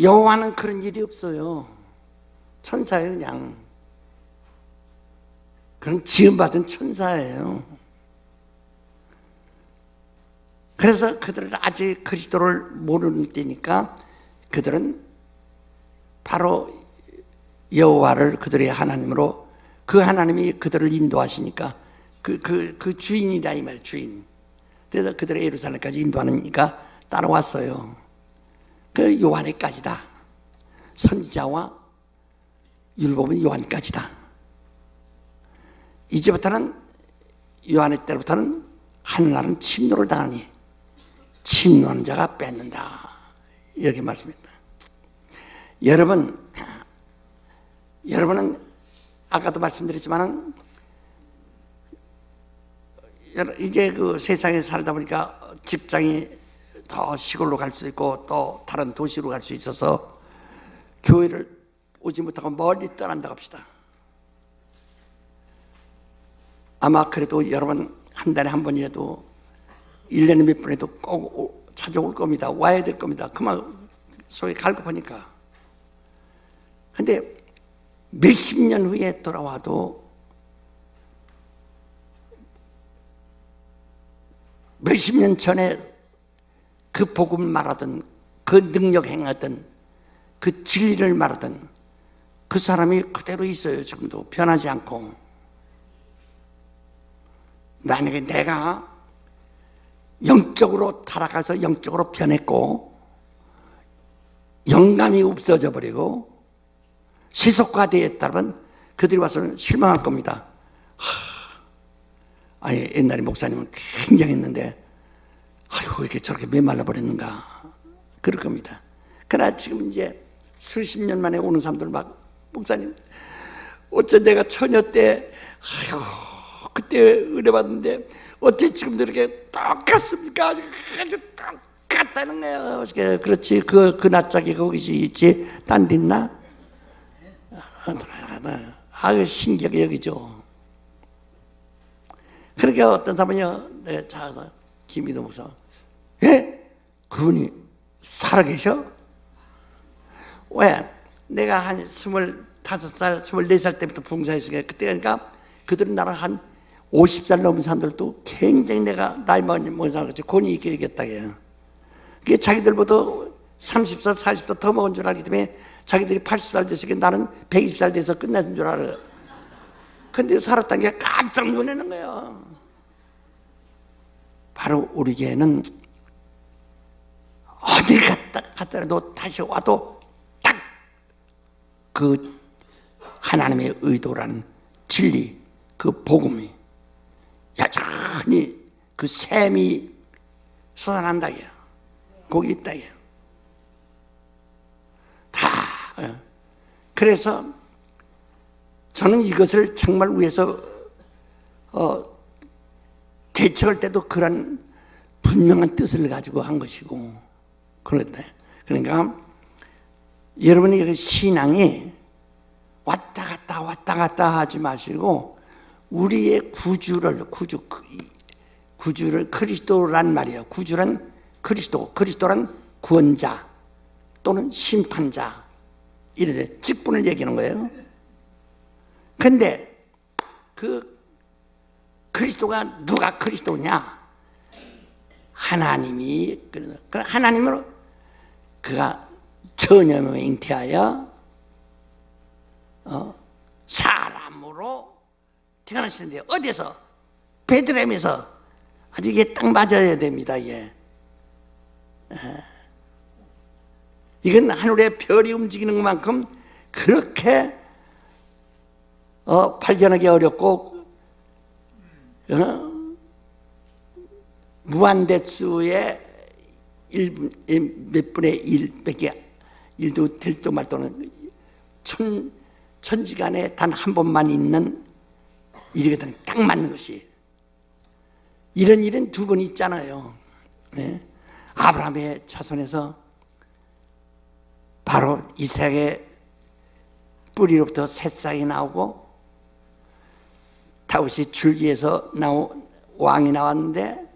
여호와는 그런 일이 없어요. 천사예요. 그냥 그런 지음받은 천사예요. 그래서 그들은 아직 그리스도를 모르는 때니까 그들은 바로 여호와를 그들의 하나님으로, 그 하나님이 그들을 인도하시니까 그 주인이다 이 말, 주인. 그래서 그들의 예루살렘까지 인도하니까 따라왔어요. 그 요한에까지다. 선지자와 율법은 요한까지다. 이제부터는 요한의 때부터는 하늘나라는 침노를 당하니 침노하는 자가 뺏는다. 이렇게 말씀합니다. 여러분은 아까도 말씀드렸지만 이제 그 세상에 살다 보니까 직장이 더 시골로 갈 수 있고 또 다른 도시로 갈 수 있어서 교회를 오지 못하고 멀리 떠난다고 합시다. 아마 그래도 여러분 한 달에 한 번이라도 1년에 몇 번에도 꼭 찾아올 겁니다. 와야 될 겁니다. 그만 소위 갈급하니까. 근데 몇십 년 후에 돌아와도 몇십 년 전에 그 복음을 말하던 그 능력 행하던 그 진리를 말하던 그 사람이 그대로 있어요. 지금도 변하지 않고. 만약에 내가 영적으로 타락해서 영적으로 변했고 영감이 없어져 버리고 세속화되었다면 그들이 와서는 실망할 겁니다. 아니 옛날에 목사님은 굉장했는데 아유 왜 이렇게 저렇게 메말라 버렸는가 그럴 겁니다. 그러나 지금 이제 수십 년 만에 오는 사람들 막 목사님 어째 내가 처녀 때 아유 그때 은혜 받는데 어째 지금도 이렇게 똑같습니까? 아주 똑같다는 거예요. 그렇지 그 낯짝이 거기서 있지 딴 데 있나? 아유 신기하게 여기죠. 그러니까 어떤 사람은요 내가 찾아서 김희도 목사 예? 그분이 살아계셔? 왜? 내가 한 25살, 24살 때부터 봉사했으니까 그때 그러니까 그들은 나랑 한 50살 넘은 사람들도 굉장히 내가 나이 먹은 사람같이 권위 있게 얘기했다. 그게 자기들보다 30살, 40살 더 먹은 줄 알기 때문에 자기들이 80살 됐으니까 나는 120살 돼서 끝났는 줄 알아요. 근데 살았다는 게 깜짝 놀라는 거예요. 바로 우리 교회는 어디 갔더라도 다시 와도 딱 그 하나님의 의도라는 진리, 그 복음이 여전히 그 샘이 솟아난다. 거기 있다. 다. 그래서 저는 이것을 정말 위해서 대처할 때도 그런 분명한 뜻을 가지고 한 것이고 그런데 그러니까 여러분이 그 신앙이 왔다 갔다 하지 마시고 우리의 구주를 그리스도란 말이에요. 구주란 그리스도란 구원자 또는 심판자 이래 직분을 얘기하는 거예요. 근데 그 그리스도가 누가 그리스도냐? 하나님이 하나님으로 그가 전염에 잉태하여 사람으로 태어나시는데 어디서? 베들레헴에서. 아주 이게 딱 맞아야 됩니다. 이게. 이건 하늘의 별이 움직이는 것만큼 그렇게 발견하기 어렵고 무한대수의 몇 분의 1밖에 1도 될도 말도는 천지간에 단 한 번만 있는 일이거든. 딱 맞는 것이. 이런 일은 두 번 있잖아요. 네? 아브라함의 자손에서 바로 이삭의 뿌리로부터 새싹이 나오고 다윗이 줄기에서 왕이 나왔는데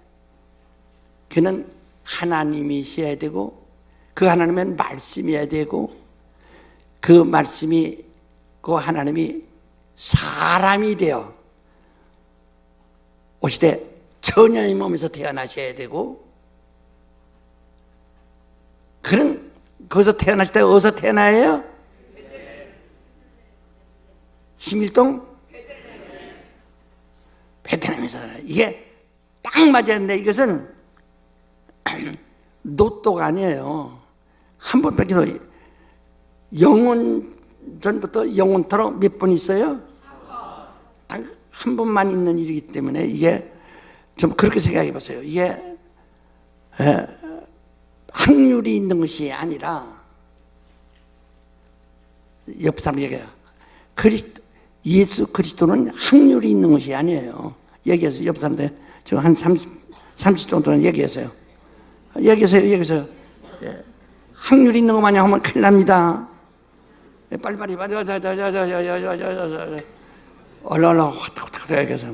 그는 하나님이셔야 되고 그 하나님은 말씀이어야 되고 그 말씀이 그 하나님이 사람이 되어 오시되 처녀의 몸에서 태어나셔야 되고 그는 거기서 태어날 때 어디서 태어나요? 신길동? 베트남에서. 이게 딱 맞았는데 이것은 노또가 아니에요. 한 번밖에 영원 전부터 영원토록 몇 번 있어요? 딱 한 번만 있는 일이기 때문에 이게 좀 그렇게 생각해 보세요. 이게 확률이 있는 것이 아니라 옆 사람 얘기해요. 예수 그리스도는 확률이 있는 것이 아니에요. 얘기해서 옆 사람한테 지금 한 30분 동안 얘기했어요. 얘기해서요. 예. 확률이 있는 것 마냥 하면 큰일 납니다. 예, 빨리빨리 얼른 화딱화딱 얘기해서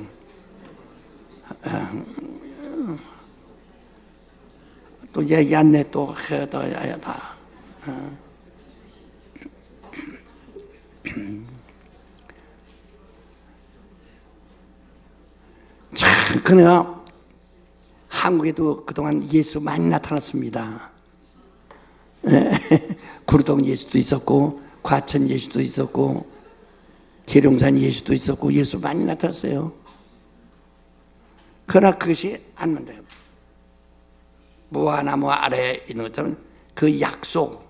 또 얘기 안 내 또 해야 다. 참, 그러나 한국에도 그동안 예수 많이 나타났습니다. 구르동 예수도 있었고, 과천 예수도 있었고, 계룡산 예수도 있었고, 예수 많이 나타났어요. 그러나 그것이 안 맞아요. 무화나무 아래에 있는 것처럼 그 약속,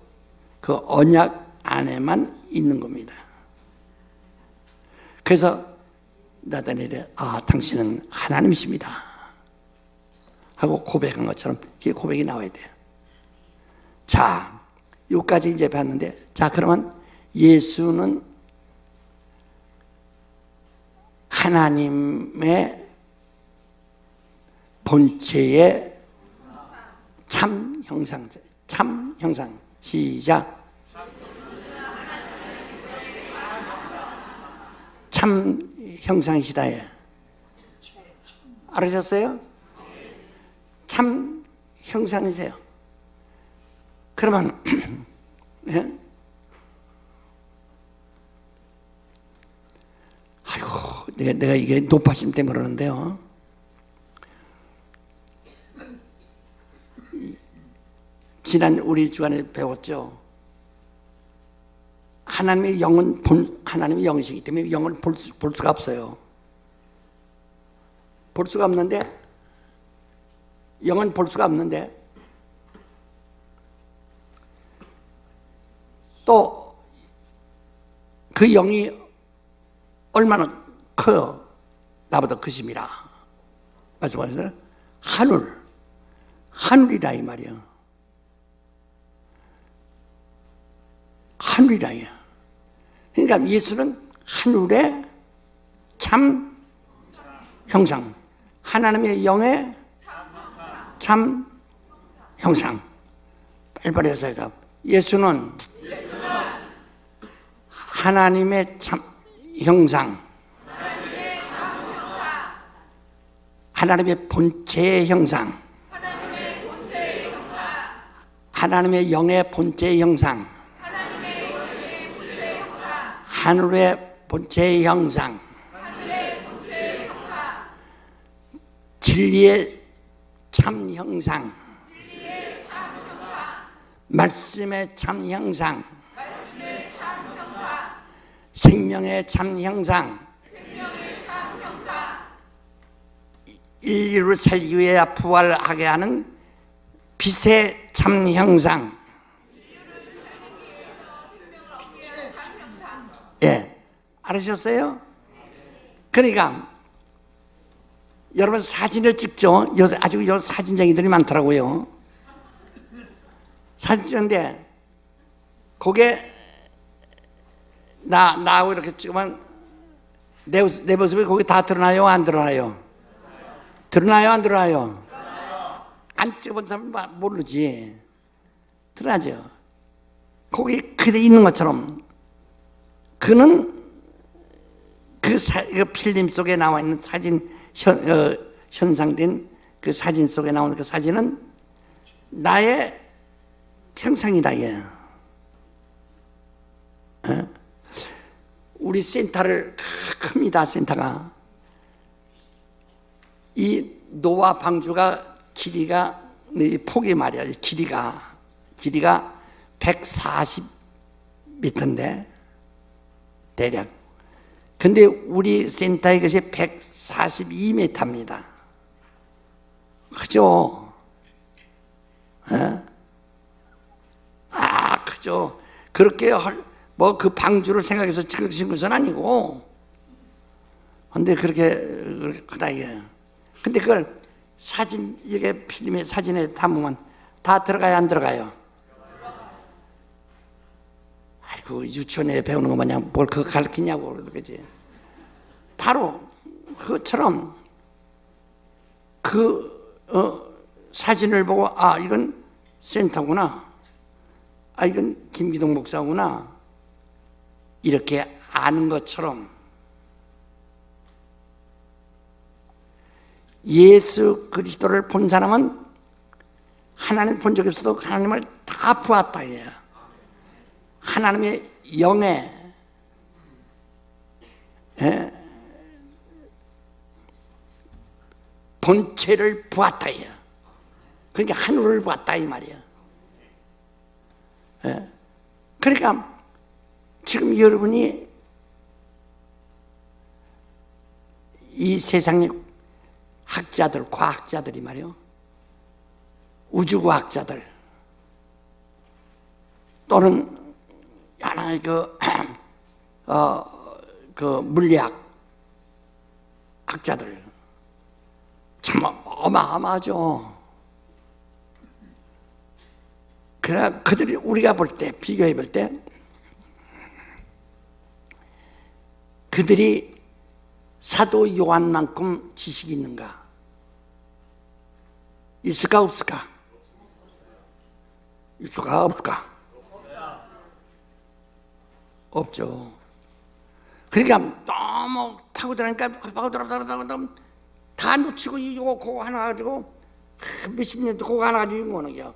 그 언약 안에만 있는 겁니다. 그래서 나다니엘이 당신은 하나님이십니다 하고 고백한 것처럼 그 고백이 나와야 돼요. 자, 여기까지 이제 봤는데, 자, 그러면 예수는 하나님의 본체의 참 형상. 시작. 참 형상이시다. 알으셨어요? 참 형상이세요. 그러면 예? 아이고, 내가 이게 높아심 때문에 그러는데요. 지난 우리 주간에 배웠죠. 하나님의 영은 하나님의 영이시기 때문에 영을 볼 수가 없어요. 볼 수가 없는데, 영은 볼 수가 없는데, 또 그 영이 얼마나 커요. 나보다 크심이라. 말씀하셨어요? 하늘이라 이 말이에요. 하늘이라. 그러니까 예수는 하늘의 참 형상, 하나님의 영의 참 형상. 빨리빨리 해서 해서 예수는 하나님의 참 형상, 하나님의 본체의 형상, 하나님의 영의 본체의 형상, 하늘의 본체의 형상, 진리의 참 형상, 말씀의 참 형상, 생명의 참 형상, 인류를 살기 위해 부활하게 하는 빛의 참 형상. 예, 알으셨어요? 그러니까 여러분 사진을 찍죠. 아주 사진쟁이들이 많더라고요. 사진 찍는데 거기에 나하고 이렇게 찍으면 내 모습이 거기 다 드러나요? 안 드러나요? 드러나요? 안 드러나요? 안 찍어본 사람은 모르지. 드러나죠. 거기 그대 있는 것처럼. 그는 그 필름 속에 나와 있는 사진, 현상된 그 사진 속에 나오는 그 사진은 나의 형상이다. 얘. 우리 센터를 큽니다. 센터가 이 노아 방주가 길이가 이 폭이 말이야. 길이가 140m인데 대략. 근데 우리 센터의 것이 142m입니다. 그죠? 그죠? 그렇게 뭐 그 방주를 생각해서 찍으신 것은 아니고, 근데 그렇게 크다 이게. 근데 그걸 사진, 이게 필름에 사진에 담으면 다 들어가요, 안 들어가요? 아이고, 유치원에 배우는 거 마냥 뭘 그거 가르치냐고, 그러지. 바로 그것처럼 사진을 보고, 아, 이건 센터구나. 아, 이건 김기동 목사구나. 이렇게 아는 것처럼 예수 그리스도를 본 사람은 하나님 본 적이 없어도 하나님을 다 보았다 해요. 하나님의 영의 본체를 보았다 해요. 그러니까 하늘을 보았다 이 말이에요. 그러니까 지금 여러분이 이 세상의 학자들, 과학자들이 말이요, 우주과학자들 또는 하나의 물리학 학자들 참 어마어마하죠. 그러나 그들이 우리가 볼 때, 비교해 볼 때 그들이 사도 요한만큼 지식이 있는가? 있을까 없을까? 있을까 없을까? 없죠. 그러니까 너무 파고들으니까 다 놓치고 이거 그거 하나 가지고 몇십 년 그거 하나 가지고 이거 하는 겨.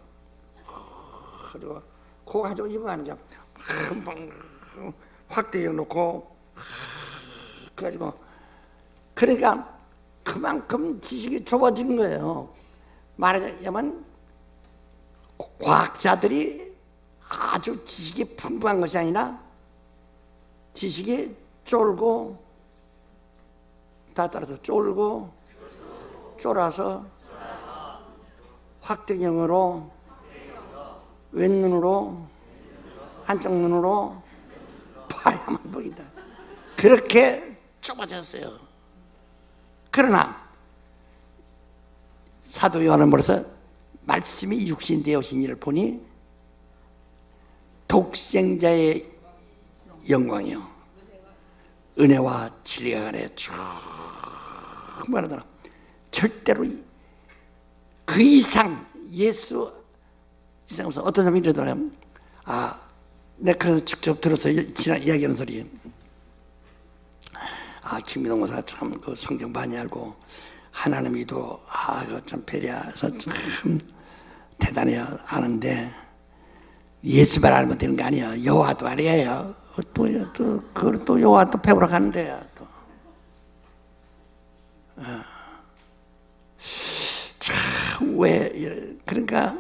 그리고 그거 가지고 이거 하는 겨. 확대해 놓고 그래가지고 그러니까 그만큼 지식이 좁아지는 거예요. 말하자면 과학자들이 아주 지식이 풍부한 것이 아니라 지식이 쫄고 다 따라서 쫄고 쫄아서 확대경으로 왼눈으로 한쪽 눈으로 봐야만 보인다. 그렇게 좁아졌어요. 그러나 사도 요한은 벌써 말씀이 육신 되어신 이를 보니 독생자의 영광이요 은혜와 진리가 간에 충만하더라. 절대로 그 이상 예수 이상 없어. 어떤 사람이 이러더라고요. 아, 내가 그래서 직접 들었어요. 지난 이야기하는 소리. 아, 김미동 목사가 참 그 성경 많이 알고 하나님이도 그거 참 배려해서 참 대단해요. 아는데 예수만 알면 되는 거 아니야. 여호와도 알아야 그걸 또 여호와 또 배우러 가는데요. 또. 참 왜 그러니까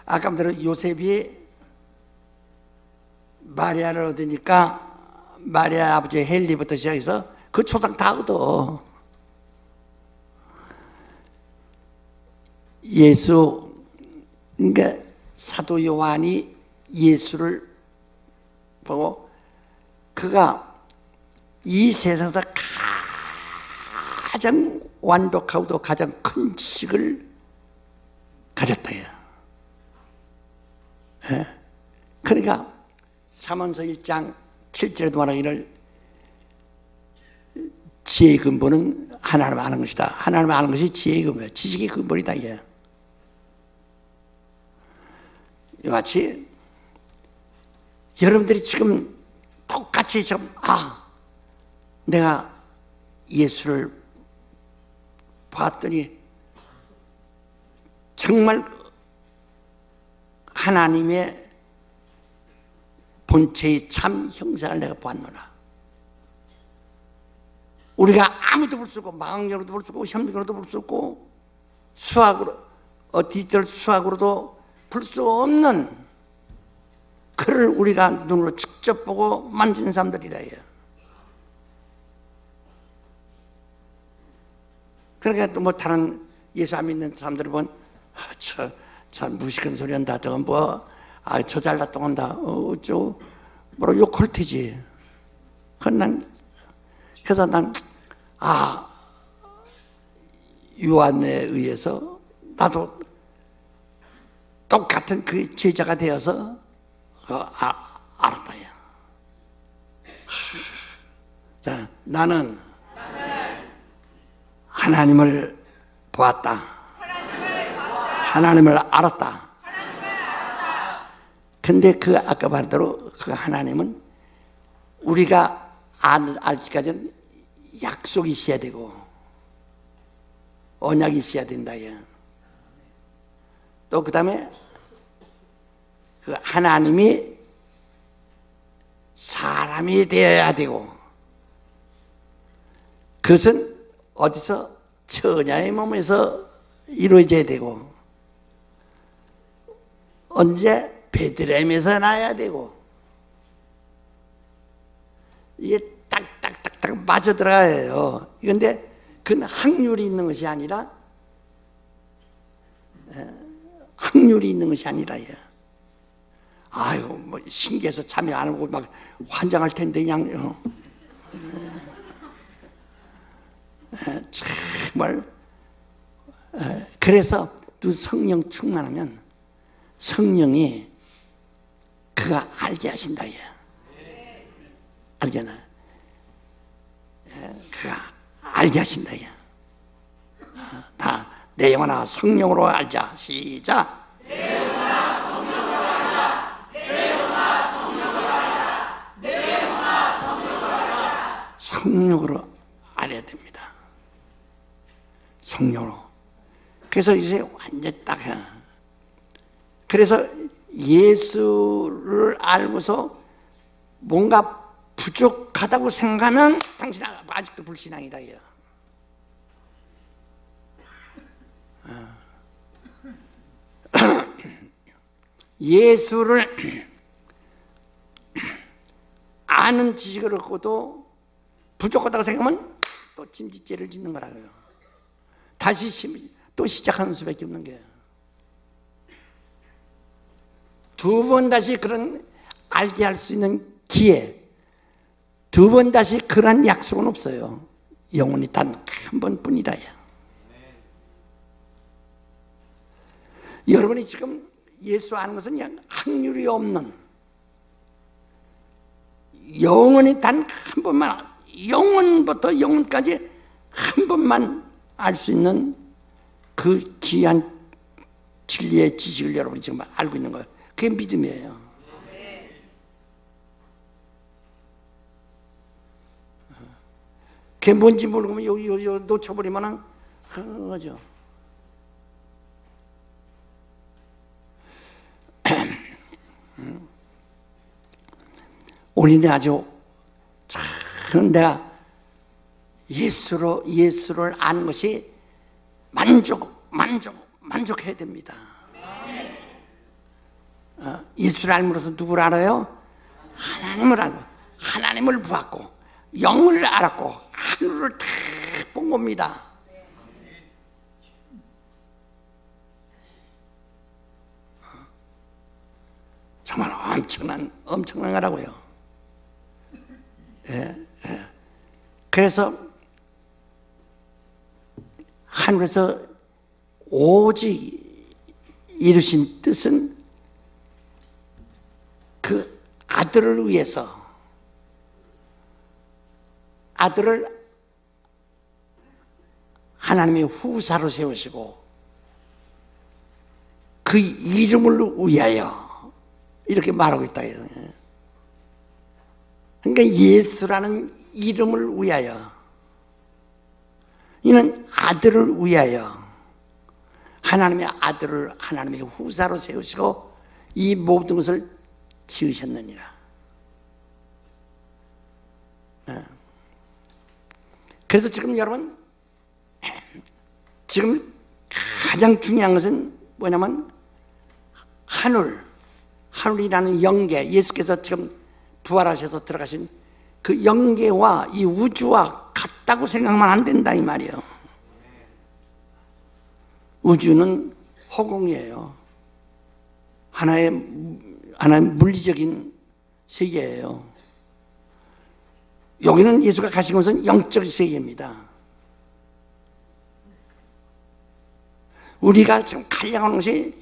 아까 말대로 요셉이 마리아를 얻으니까 마리아 아버지 헬리부터 시작해서 그 초당 다 얻어. 예수, 그러니까 사도 요한이 예수를 보고 그가 이 세상에서 가장 완벽하고도 가장 큰 지식을 가졌다 해요. 그러니까 잠언서 1장 7절에도 말하기를 지혜의 근본은 하나님을 아는 것이다. 하나님을 아는 것이 지혜의 근본이야. 지식의 근본이다 이게. 이같이 여러분들이 지금 똑같이 지금 내가 예수를 봤더니 정말 하나님의 본체의 참 형상을 내가 보았노라. 우리가 아무도 볼 수 없고 망원경으로도 볼 수 없고 현미경으로도 볼 수 없고 수학으로 디지털 수학으로도 볼 수 없는 그를 우리가 눈으로 직접 보고 만진 사람들이라 해요. 그러니까 또 뭐 다른 예수 안 믿는 사람들을 보면 참 무식한 소리 한다. 저건 저 잘났다 한다. 어쩌고 뭐라고 욕할 테지. 그건 난 그래서 난 요한에 의해서 나도 똑같은 그 제자가 되어서 알았다. 야. 자, 나는 하나님을 보았다. 하나님을 알았다. 근데 그 아까 말한 대로 그 하나님은 우리가 알기까지는 약속이 있어야 되고 언약이 있어야 된다. 또 그 다음에 그 하나님이 사람이 되어야 되고 그것은 어디서 처녀의 몸에서 이루어져야 되고 언제 베들레헴에서 나야 되고 이게 딱딱딱딱 맞아 들어가야 해요. 그런데 그건 확률이 있는 것이 아니라 확률이 있는 것이 아니라 아유 뭐 신기해서 참여 안 하고 막 환장할 텐데 그냥 정말 그래서 또 성령 충만하면 성령이 그가 알게 하신다. 알잖아. 그가 알게 하신다. 다 내 영혼아 성령으로 알자. 시작. 내 영혼아 성령으로 알자. 내 영혼아 성령으로 알자. 내 영혼아 성령으로 알자. 성령으로 알아야 됩니다. 성령으로. 그래서 이제 완전 딱 해. 그래서 예수를 알고서 뭔가 부족하다고 생각하면 당신 아직도 불신앙이다. 예수를 아는 지식을 얻고도 부족하다고 생각하면 또 진지죄를 짓는 거라고요. 다시 또 시작하는 수밖에 없는 거예요. 두 번 다시 그런 알게 할 수 있는 기회, 두 번 다시 그런 약속은 없어요. 영원히 단 한 번뿐이라. 여러분이 지금 예수 아는 것은 그냥 확률이 없는 영원히 단 한 번만, 영원부터 영원까지 한 번만 알 수 있는 그 귀한 진리의 지식을 여러분이 지금 알고 있는 거예요. 그게 믿음이에요. 그게 뭔지 모르면 여기 놓쳐버리면 그거죠. 우리는 아주 참 내가 예수를 아는 것이 만족해야 됩니다. 예수를 알므로써 누구를 알아요? 하나님을 알고, 하나님을 보았고, 영을 알았고, 하늘을 다 본 겁니다. 정말 엄청난 거라고요. 그래서 하늘에서 오직 이루신 뜻은 그 아들을 위해서, 아들을 하나님의 후사로 세우시고 그 이름을 위하여 이렇게 말하고 있다. 그러니까 예수라는 이름을 위하여, 이는 아들을 위하여 하나님의 아들을 하나님의 후사로 세우시고 이 모든 것을 지으셨느니라. 그래서 지금 여러분, 지금 가장 중요한 것은 뭐냐면 하늘이라는 영계, 예수께서 지금 부활하셔서 들어가신 그 영계와 이 우주와 같다고 생각하면 안 된다 이 말이에요. 우주는 허공이에요. 하나의 물리적인 세계예요. 여기는 예수가 가신 것은 영적 세계입니다. 우리가 지금 가려고 하는 것이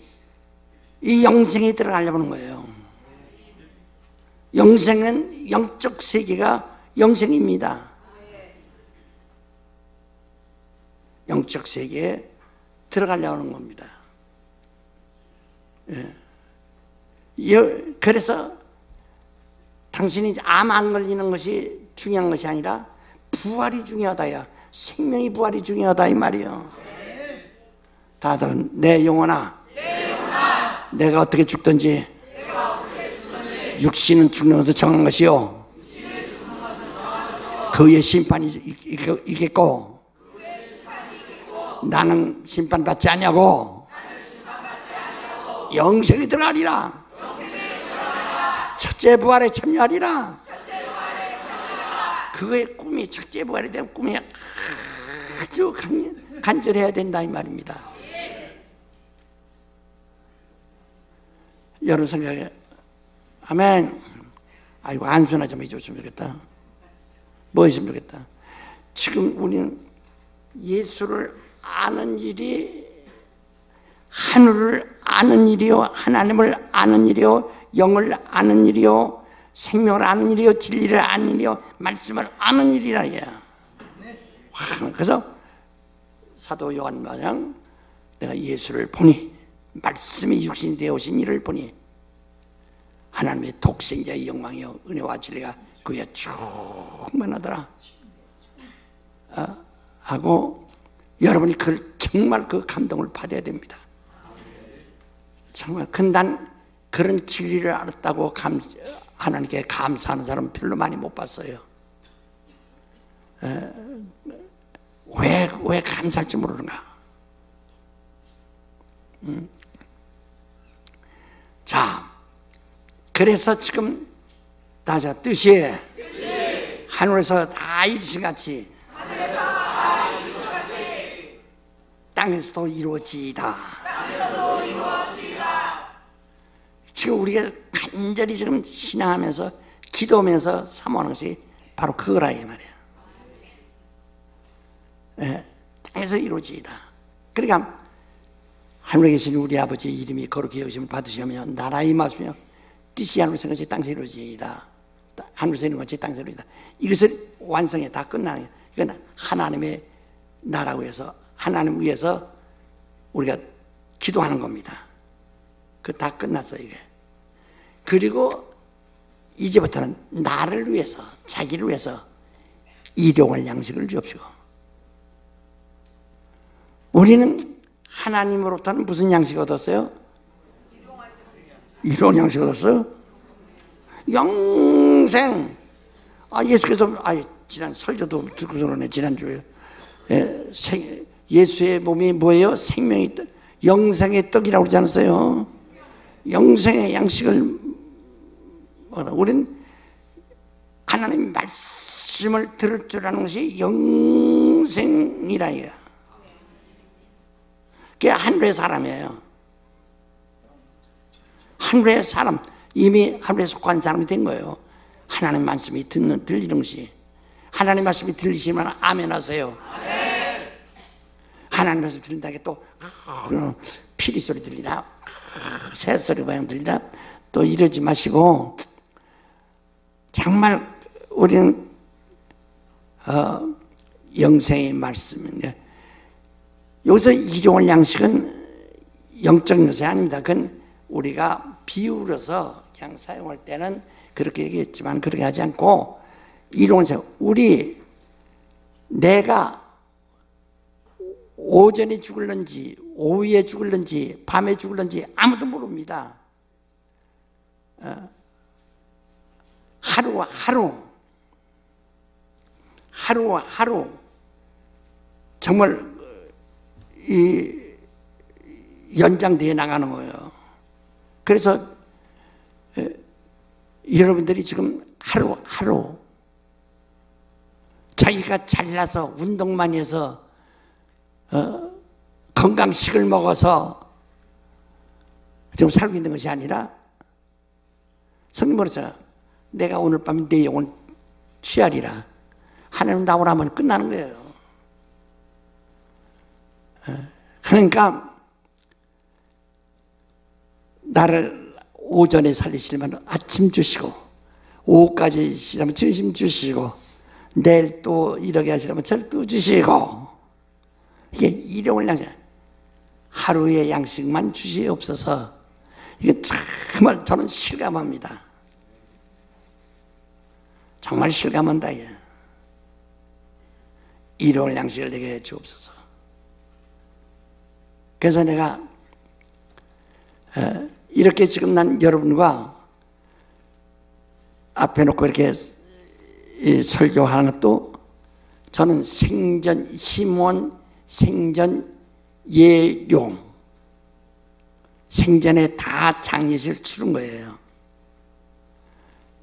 이 영생에 들어가려고 하는 거예요. 영생은 영적 세계가 영생입니다. 영적 세계에 들어가려고 하는 겁니다. 그래서 당신이 암 안 걸리는 것이 중요한 것이 아니라 부활이 중요하다야. 생명이 부활이 중요하다 이 말이요. 다들 내 영혼아, 내가 어떻게 죽든지 육신은 죽는 것을 정한 것이요 그의 심판이 있겠고 나는 심판받지 않냐고 영생에 들어가리라. 첫째 부활에 참여하리라. 그의 꿈이 첫째 부활에 대한 꿈이 아주 간절해야 된다 이 말입니다. 여러분 생각에 아멘. 아이고 안수나 좀 해줬으면 좋겠다. 뭐 했으면 좋겠다. 지금 우리는 예수를 아는 일이 하늘을 아는 일이요 하나님을 아는 일이요 영을 아는 일이요 생명을 아는 일이요 진리를 아는 일이요 말씀을 아는 일이라 이야. 그래서 사도 요한 마냥 내가 예수를 보니 말씀이 육신이 되어 오신 이를 보니 하나님의 독생자의 영광이요 은혜와 진리가 그에 충만하더라 하고 여러분이 정말 그 감동을 받아야 됩니다. 정말 난 그런 진리를 알았다고 하나님께 감사하는 사람 별로 많이 못 봤어요. 왜 감사할지 모르는가. 자, 그래서 지금 다자 뜻이 하늘에서 다 이루신 같이 땅에서도 이루어지이다. 지금 우리가 간절히 지금 신앙하면서 기도하면서 사모하는 것이 바로 그거라 이 말이야. 땅에서 이루어지이다. 그러니까 하늘에 계신 우리 아버지 이름이 거룩히 여기심을 받으시며 나라 임하시며 뜻이 하늘에서 같이 땅에서 이루어지이다. 하늘에서 있는 것이 땅에서 이루어지이다. 이것을 완성해 다 끝나는 거예요. 이건 하나님의 나라고 해서 하나님 위해서 우리가 기도하는 겁니다. 그 다 끝났어요 이게. 그리고 이제부터는 나를 위해서 자기를 위해서 일용할 양식을 주옵시고. 우리는 하나님으로부터는 무슨 양식 얻었어요? 일용할 양식 얻었어요? 영생. 예수께서 지난 설교도 듣고 그러네 지난주에. 예수의 몸이 뭐예요? 생명의 떡, 영생의 떡이라고 그러지 않았어요? 영생의 양식을 우리는 하나님 말씀을 들을 줄 아는 것이 영생이라 해요. 그게 하늘의 사람이에요. 하늘의 사람, 이미 하늘에 속한 사람이 된 거예요. 하나님 말씀이 들리는 것이. 하나님 말씀이 들리시면 아멘 하세요. 하나님 말씀 들린다는 게 또 피리 소리 들리나 새 소리 모양 들리나 또 이러지 마시고 정말 우리는 영생의 말씀인데 여기서 일용할 양식은 영적 것이 아닙니다. 그건 우리가 비유로서 그냥 사용할 때는 그렇게 얘기했지만 그렇게 하지 않고 일용할 우리 내가 오전에 죽을는지 오후에 죽을는지 밤에 죽을는지 아무도 모릅니다. 하루 정말 이 연장되어 나가는 거예요. 그래서 여러분들이 지금 하루 자기가 잘나서 운동만 해서 건강식을 먹어서 지금 살고 있는 것이 아니라 성경 말했어요. 내가 오늘 밤에 내 영혼 취하리라. 하나님 나오라면 끝나는 거예요. 그러니까 나를 오전에 살리시려면 아침 주시고, 오후까지 시려면 점심 주시고, 내일 또 이렇게 하시려면 절도 주시고, 이게 일용할 양식, 하루의 양식만 주시옵소서. 이게 정말 저는 실감합니다. 정말 실감한다. 일용할 양식을 내게 주옵소서. 그래서 내가 이렇게 지금 난 여러분과 앞에 놓고 이렇게 설교하는 것도 저는 생전 희문, 생전 예용, 생전에 다 장례식을 치른 거예요.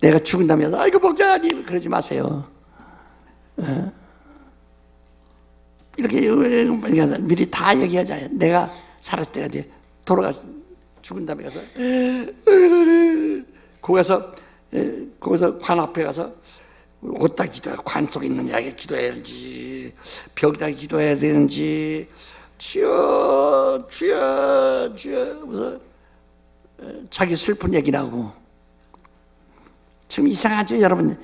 내가 죽은다면서 아이고 목사님 그러지 마세요. 이렇게 미리 다 얘기하잖아요. 내가 살았을 때가 돼. 죽은 다음에 가서 거기서 관 앞에 가서 어디다 기도해, 관 속에 있는 자에게 기도해야 되는지, 벽에다 기도해야 되는지, 주여 주여 주여 그래서 자기 슬픈 얘기를 하고. 지금 이상하죠 여러분?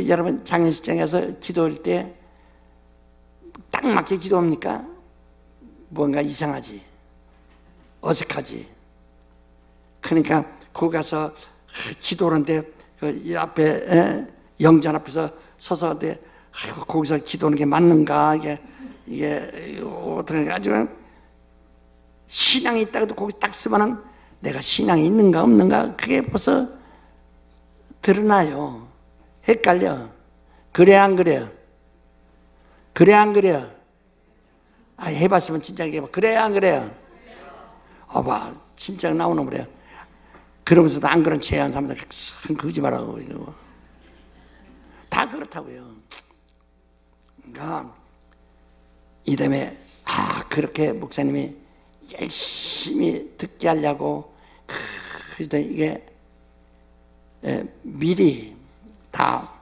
여러분 장례식장에서 기도할 때 딱 맞게 기도합니까? 뭔가 이상하지, 어색하지. 그러니까 거기 가서 기도하는데 이 앞에 영전 앞에서 서서 거기서 기도하는 게 맞는가, 이게 어떻게 가지고 신앙이 있다고도 거기 딱 쓰면은 내가 신앙이 있는가 없는가 그게 벌써 드러나요. 헷갈려. 그래 안 그래요? 그래 안 그래요? 해봤으면 진짜 얘기해봐. 그래 안 그래요? 봐, 진짜 나오는 거래요. 그러면서도 안 그런 죄한 사람들 큰 거짓말하고 이러고 다 그렇다고요. 그러니까 이다음에 그렇게 목사님이 열심히 듣게 하려고 그래도 이게 미리 다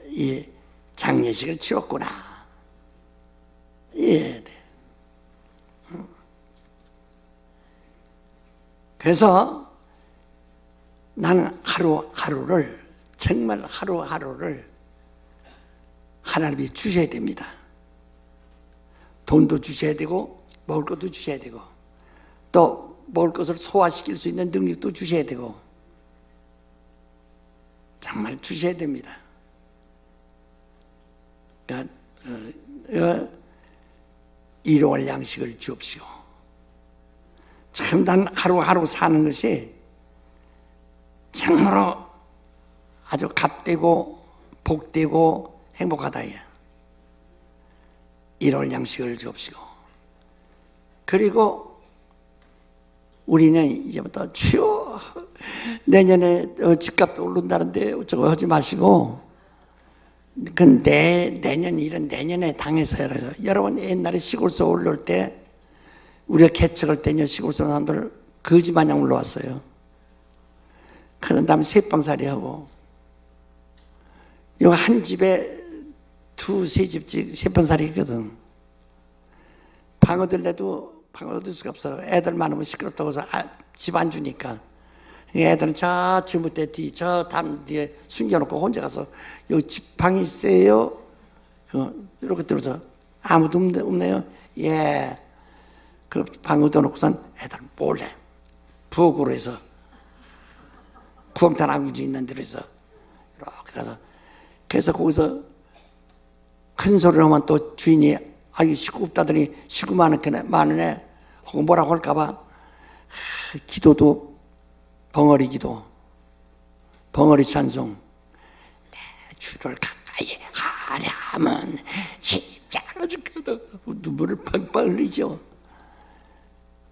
이 장례식을 치렀구나. 이해해야 돼. 그래서 나는 하루하루를 정말 하루하루를 하나님이 주셔야 됩니다. 돈도 주셔야 되고 먹을 것도 주셔야 되고 또 먹을 것을 소화시킬 수 있는 능력도 주셔야 되고 정말 주셔야 됩니다. 그러니까 일용할 양식을 주옵시오. 참 난 하루하루 사는 것이 참으로 아주 값되고 복되고 행복하다. 일용할 양식을 주옵시오. 그리고 우리는 이제부터 주여 내년에 집값도 오른다는데 저거 하지 마시고 내년 일은 내년에 당해서야 해요. 여러분 옛날에 시골서 올라올 때 우리가 개척할 때요 시골서 사람들 거지마냥 올라왔어요. 그런 다음에 쇠방살이 하고 요 한 집에 두세 집씩 쇠방살이 있거든. 방어들 내도 방어 얻을 수가 없어. 애들 많으면 시끄럽다고 해서 집 안 주니까. 애들은 저 지붕대 뒤, 저 담 뒤에 숨겨놓고 혼자 가서 여기 집 방이 있어요? 이렇게 들어서 아무도 없네요. 예. 그 방 얻어놓고선 애들 몰래 부엌으로 해서 구멍탄 아구지 있는 데로 해서 이렇게 가서 그래서 거기서 큰 소리를 하면 또 주인이 아유 식구 없다더니 식구 많으네 혹은 뭐라고 할까봐 기도도 벙어리 기도 벙어리 찬송 내 주를 가까이 하려면 십자가 죽겠다 눈물을 팡팡 흘리죠.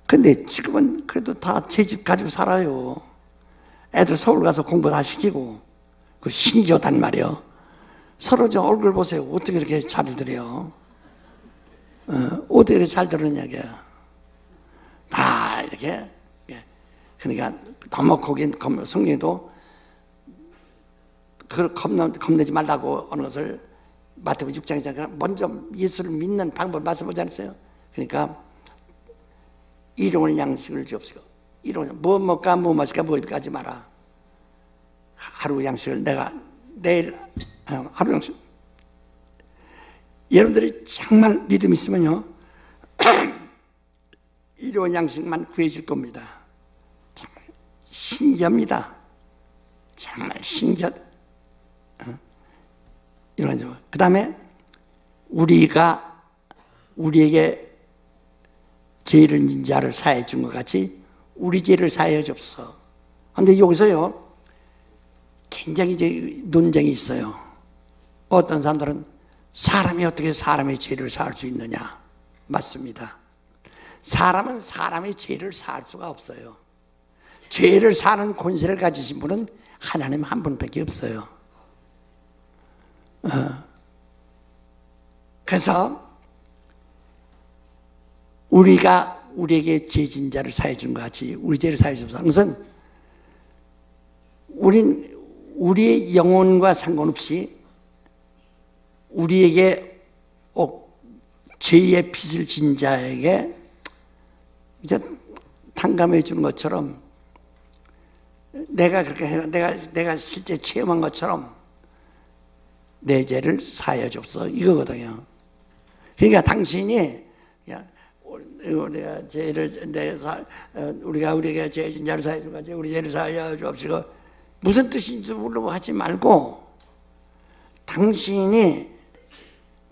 근데 지금은 그래도 다 제 집 가지고 살아요. 애들 서울 가서 공부 다 시키고 그 신기하단 말이요. 서로 저 얼굴 보세요. 어떻게 이렇게 잘 들어요? 어떻게 이렇게 잘 들었냐, 다 이렇게. 그러니까 너무 거긴 성경에도 그걸 겁내지 말라고 하는 것을 마태복음 6장에 먼저 예수를 믿는 방법을 말씀하지 않았어요? 그러니까 일용할 양식을 주옵시고, 뭐 먹을까 뭐 마실까 뭐 입을까 하지 마라. 하루 양식을 내가 내일 하루 양식. 여러분들이 정말 믿음 있으면요 일용할 양식만 구해질 겁니다. 정말 신기합니다. 정말 신기하다. 이런 그 다음에 우리에게 죄를 진 자를 사해 준 것 같이 우리 죄를 사해 줍소. 그런데 여기서요 굉장히 이제 논쟁이 있어요. 어떤 사람들은 사람이 어떻게 사람의 죄를 사할 수 있느냐? 맞습니다. 사람은 사람의 죄를 사할 수가 없어요. 죄를 사는 권세를 가지신 분은 하나님 한 분밖에 없어요. 그래서 우리에게 죄진 자를 사해 준 것 같이 우리 죄를 사해 줍소서. 그것은 우리의 영혼과 상관없이 우리에게 죄의 빚을 진 자에게 이제 탕감해 주는 것처럼 내가 그렇게 해, 내가 실제 체험한 것처럼 내 죄를 사하여 줍소 이거거든요. 그러니까 당신이 우리가 죄를 우리에게 죄진 자를 사하여 주고 우리 죄를 사하여 주옵시고 무슨 뜻인지 모르고 하지 말고 당신이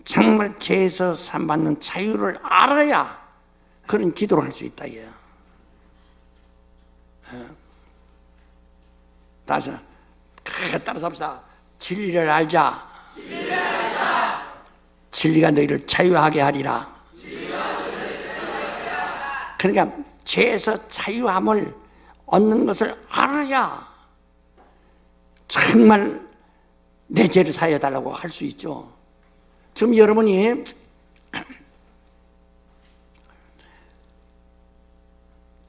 정말 죄에서 산받는 자유를 알아야 그런 기도를 할 수 있다 이거야. 따라서 합시다. 진리를 알자. 진리가 너희를 자유하게 하리라. 그러니까 죄에서 자유함을 얻는 것을 알아야 정말 내 죄를 사하여 달라고 할 수 있죠. 지금 여러분이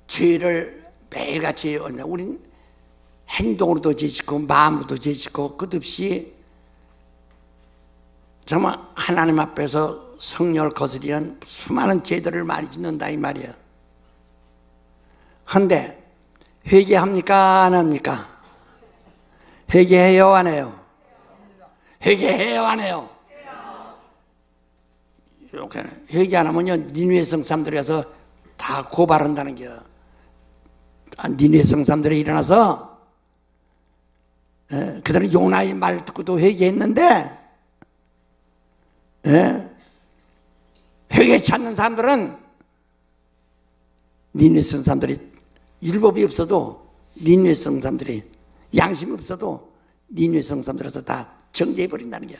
죄를 매일같이 우린 행동으로도 죄짓고 마음으로도 죄짓고 끝없이 정말 하나님 앞에서 성령을 거스리는 수많은 죄들을 많이 짓는다 이 말이에요. 그런데 회개합니까 안 합니까? 회개해요 안 해요? 회개해요 안 해요? 이렇게 회개 안 하면요 니느웨 성삼들이 와서 다 고발한다는 게 니느웨 성삼들이 일어나서 그들은 요나의 말 듣고도 회개했는데 회개 찾는 사람들은 니느웨 성삼들이 율법이 없어도 니느웨 성삼들이 양심이 없어도 니느웨 성삼들에서 다 정죄해버린다는 거야.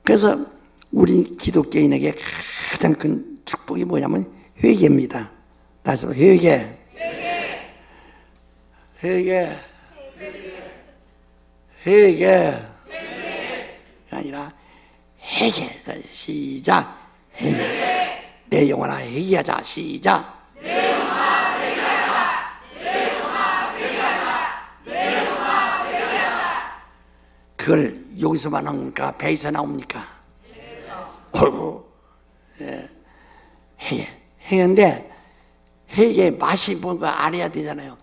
그래서 우리 기독교인에게 가장 큰 축복이 뭐냐면 회개입니다. 다시 한번 회개. 아니라 회개. 시작. 회개. 내 영혼아 회개하자. 시작. 내 영혼아 회개하자. 내 영혼아 회개하자. 내 영혼아 회개하자. 그걸 여기서만 나옵니까? 배에서 나옵니까? 어이구, 회개인데 회개의 맛이 뭔가 알아야 되잖아요.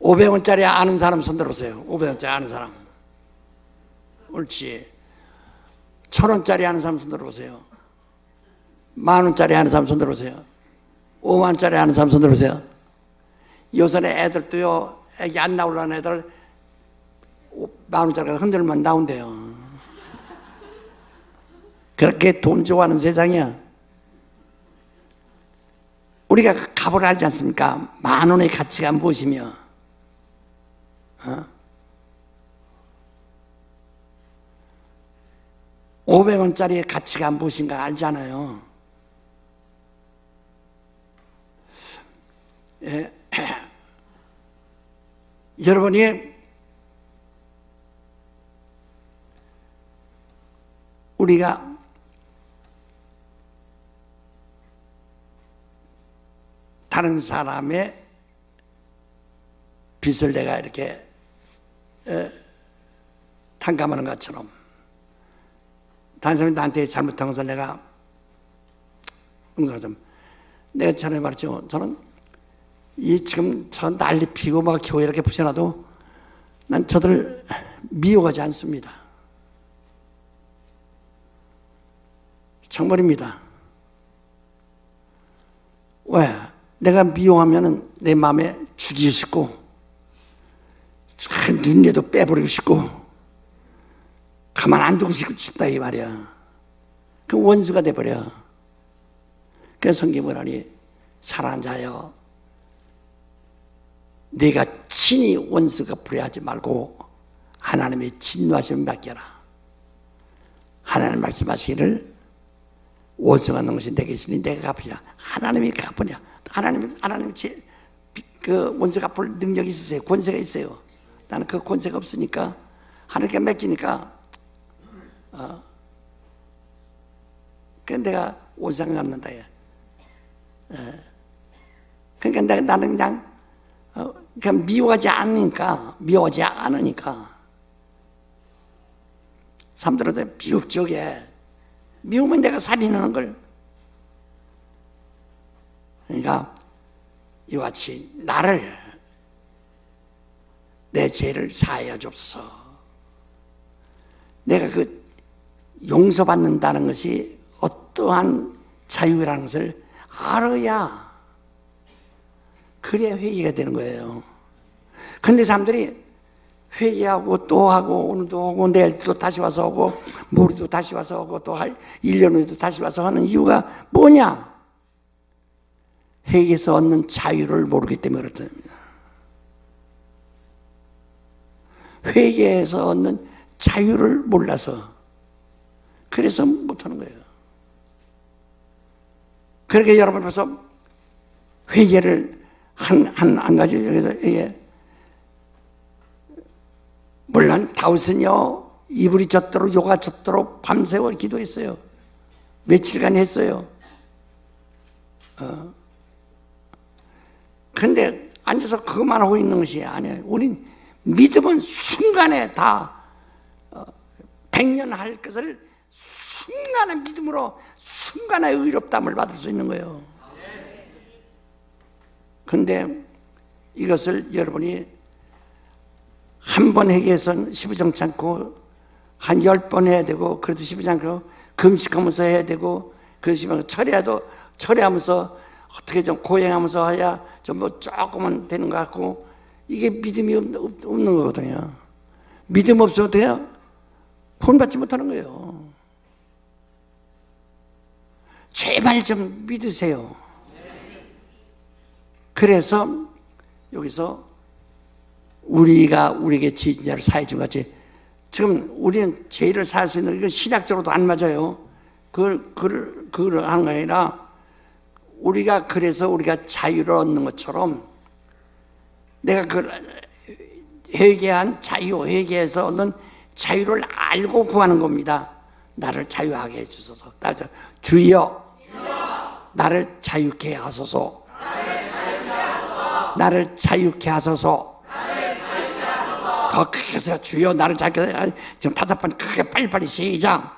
500원짜리 아는 사람 손 들어보세요. 500원짜리 아는 사람. 옳지. 1000원짜리 아는 사람 손 들어보세요. 10,000원짜리 아는 사람 손 들어보세요. 50,000원짜리 아는 사람 손 들어보세요. 요새는 애들도요, 애기 안 나오려는 애들 10,000원짜리가 흔들면 나온대요. 그렇게 돈 좋아하는 세상이야. 우리가 값을 알지 않습니까? 10,000원의 가치가 무엇이며 500원짜리의 가치가 무엇인가 알잖아요. 여러분이 우리가 다른 사람의 빚을 내가 이렇게 탕감하는 것처럼 다른 사람이 나한테 잘못한 것을 내가 응사좀 내가 전에 말했죠. 저는 이 지금 저 난리 피고 막 교회 이렇게 부셔놔도 난 저들 미워하지 않습니다. 정말입니다. 왜? 내가 미워하면은 내 마음에 죽이고 싶고 눈에도 빼버리고 싶고 가만 안 두고 싶다 이 말이야. 그 원수가 돼버려. 그래서 성경을 하니 사랑하는 자여 네가 친히 원수가 불의하지 말고 하나님의 진노하심을 맡겨라. 하나님 말씀하시기를 원수가 는 것이 내게 있으니 내가 갚으랴. 하나님이 갚으랴. 하나님이 그 원수 갚을 능력이 있으세요. 권세가 있어요. 나는 그 권세가 없으니까 하나님께 맡기니까 그래서 내가 원수를 갚는다. 그러니까 나는 그냥 미워하지 않으니까 사람들한테 비극적이에 미우면 내가 살인하는 걸. 그러니까 이와 같이 나를 내 죄를 사하여 줍소서. 내가 그 용서받는다는 것이 어떠한 자유라는 것을 알아야 그래야 회개가 되는 거예요. 근데 사람들이 회개하고 또 하고 오늘도 오고 내일도 다시 와서 오고 모레도 다시 와서 오고 또 1년 후에도 다시 와서 하는 이유가 뭐냐? 회개에서 얻는 자유를 모르기 때문에 그렇답니다. 회개에서 얻는 자유를 몰라서 그래서 못하는 거예요. 그러니까 여러분 벌써 회개를 한 가지 여기서 물론 다윗은요 이불이 젖도록 요가 젖도록 밤새워 기도했어요. 며칠간 했어요. 그런데 앉아서 그것만 하고 있는 것이 아니에요. 우린 믿음은 순간에 다 100년 할 것을 순간의 믿음으로 순간의 의롭다함을 받을 수 있는 거예요. 그런데 이것을 여러분이 한 번 회개해서는 시부정치 않고 한 10번 해야 되고 그래도 시부지 않고 금식하면서 해야 되고 그러시면 철회하면서 어떻게 좀 고행하면서 해야 좀 뭐 조금은 되는 것 같고 이게 믿음이 없는 거거든요. 믿음 없어도 돼요? 본받지 못하는 거예요. 제발 좀 믿으세요. 그래서 여기서 우리에게 지은 자를 사해 준 같이 지금 우리는 죄를 사할 수 있는 이거 신학적으로도 안 맞아요. 그걸 하는 게 아니라 우리가 그래서 우리가 자유를 얻는 것처럼 내가 그 회개한 자유, 회개해서 얻는 자유를 알고 구하는 겁니다. 나를 자유하게 해주소서. 주여, 나를 자유케 하소서. 나를 자유케 하소서. 더 크게 해서 주여 나를 자유케 하소서. 지금 5번 크게 빨리빨리 시작.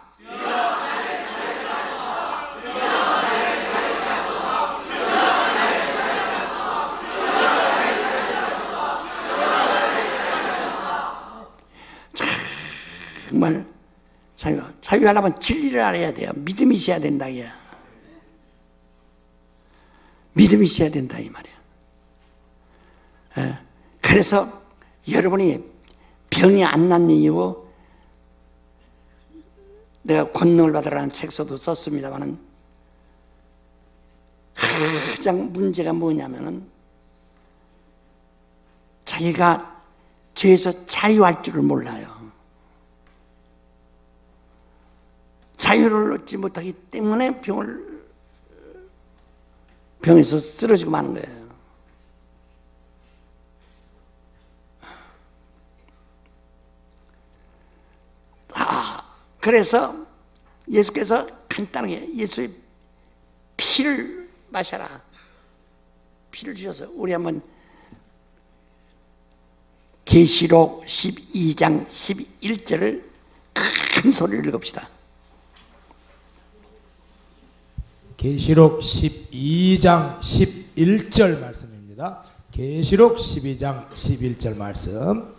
정말 자유하려면 진리를 알아야 돼요. 믿음이 있어야 된다. 믿음이 있어야 된다 이 말이야. 그래서 여러분이 병이 안 낫는 이유 내가 권능을 받으라는 책서도 썼습니다만은 가장 문제가 뭐냐면은 자기가 죄에서 자유할 줄을 몰라요. 자유를 얻지 못하기 때문에 병에서 쓰러지고 마는 거예요. 그래서 예수께서 간단하게 예수의 피를 마셔라. 피를 주셔서 우리 한번 계시록 12장 11절을 큰 소리를 읽읍시다. 계시록 12장 11절 말씀입니다. 계시록 12장 11절 말씀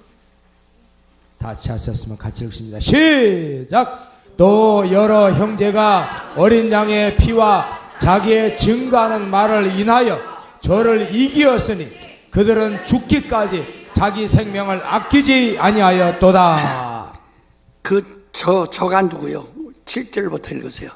같이 하셨으면 같이 읽습니다. 시작! 또 여러 형제가 어린 양의 피와 자기의 증거하는 말을 인하여 저를 이기었으니 그들은 죽기까지 자기 생명을 아끼지 아니하였도다. 저가 누구요? 7절부터 읽으세요.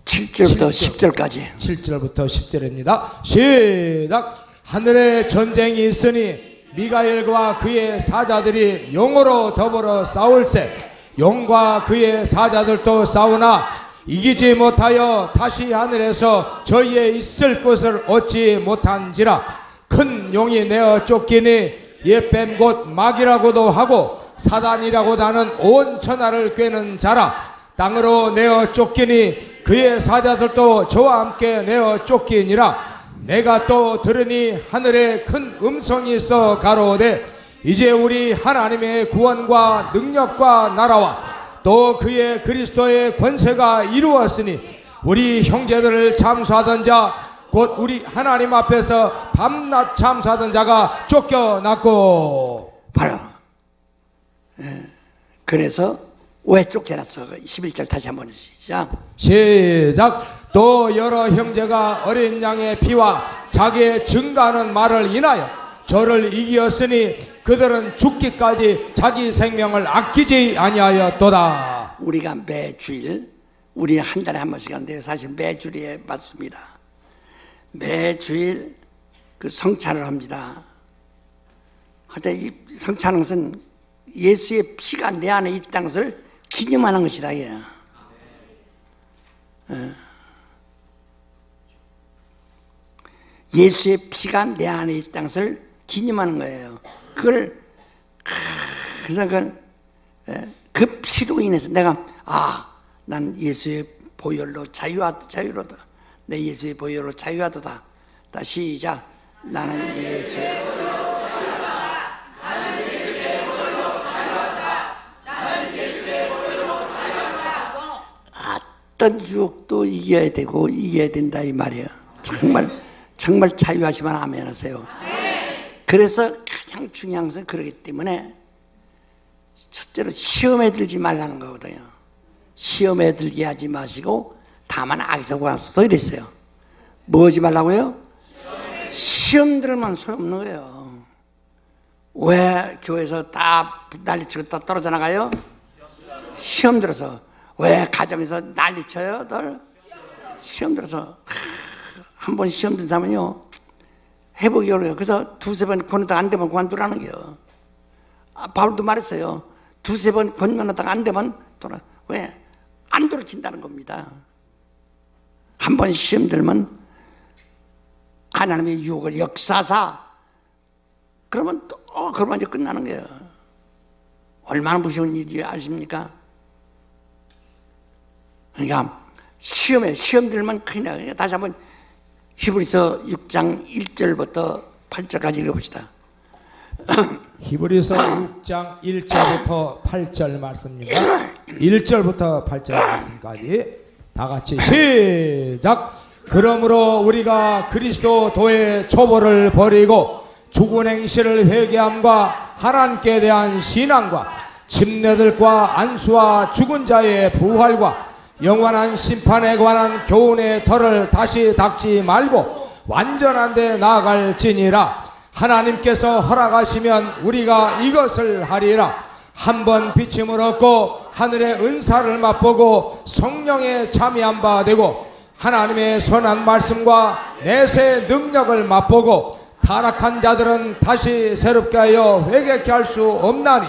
7절부터 10절까지. 7절부터 10절입니다. 시작! 하늘에 전쟁이 있으니 미가엘과 그의 사자들이 용으로 더불어 싸울세 용과 그의 사자들도 싸우나 이기지 못하여 다시 하늘에서 저희의 있을 곳을 얻지 못한지라. 큰 용이 내어 쫓기니 옛뱀 곧 마귀라고도 하고 사단이라고 하는 온 천하를 꿰는 자라. 땅으로 내어 쫓기니 그의 사자들도 저와 함께 내어 쫓기니라. 내가 또 들으니 하늘에 큰 음성이 있어 가로되 이제 우리 하나님의 구원과 능력과 나라와 또 그의 그리스도의 권세가 이루었으니 우리 형제들을 참수하던 자 곧 우리 하나님 앞에서 밤낮 참수하던 자가 쫓겨났고. 바로 그래서 왜 쫓겨났어? 11절 다시 한번 시작. 시작! 또 여러 형제가 어린 양의 피와 자기의 증거하는 말을 인하여 저를 이기었으니 그들은 죽기까지 자기 생명을 아끼지 아니하였도다. 우리가 매주일, 우리 한 달에 한 번씩 하는데 사실 매주일에 맞습니다. 매주일 그 성찬을 합니다. 근데 이 성찬한 것은 예수의 피가 내 안에 있다는 것을 기념하는 것이다. 예. 예수의 피가 내 안에 있다는 것을 기념하는 거예요. 그래서 그 피로 인해서 내가 난 예수의 보혈로 자유로다. 내 예수의 보혈로 자유하도다. 다시 시작. 나는 예수의 보혈로 자유하다. 나는 예수의 보혈로 자유하다. 나는 예수의 보혈로 자유하다. 어떤 유혹도 이겨야 되고 이겨야 된다 이 말이에요. 정말 자유하시면 아멘 하세요. 그래서 가장 중요한 것은 그렇기 때문에 첫째로 시험에 들지 말라는 거거든요. 시험에 들게 하지 마시고 다만 악에서 구하소서 이랬어요. 뭐 하지 말라고요? 시험 들으면 소용없는 거예요. 왜 교회에서 다 난리치고 또 떨어져 나가요? 시험 들어서. 왜 가정에서 난리쳐요? 늘 시험 들어서. 한 번 시험 든 사람은요 회복이 어려워요. 그래서 두세 번 권하다가 안 되면 그만두라는 거예요. 바울도 말했어요. 두세 번 권면하다가 안 되면 돌아. 왜? 안 돌아친다는 겁니다. 한 번 시험 들면 하나님의 유혹을 역사사 그러면 그러면 이제 끝나는 거예요. 얼마나 무서운 일인지 아십니까? 그러니까 시험 들면 큰일 나요. 다시 한번 히브리서 6장 1절부터 8절까지 읽어봅시다. 히브리서 6장 1절부터 8절 말씀입니다. 1절부터 8절 말씀까지 다 같이 시작! 그러므로 우리가 그리스도 도의 초보를 버리고 죽은 행실을 회개함과 하나님께 대한 신앙과 침례들과 안수와 죽은 자의 부활과 영원한 심판에 관한 교훈의 털을 다시 닦지 말고 완전한 데 나아갈지니라. 하나님께서 허락하시면 우리가 이것을 하리라. 한번 비침을 얻고 하늘의 은사를 맛보고 성령에 참여한 바 되고 하나님의 선한 말씀과 내세 능력을 맛보고 타락한 자들은 다시 새롭게 하여 회개케 할 수 없나니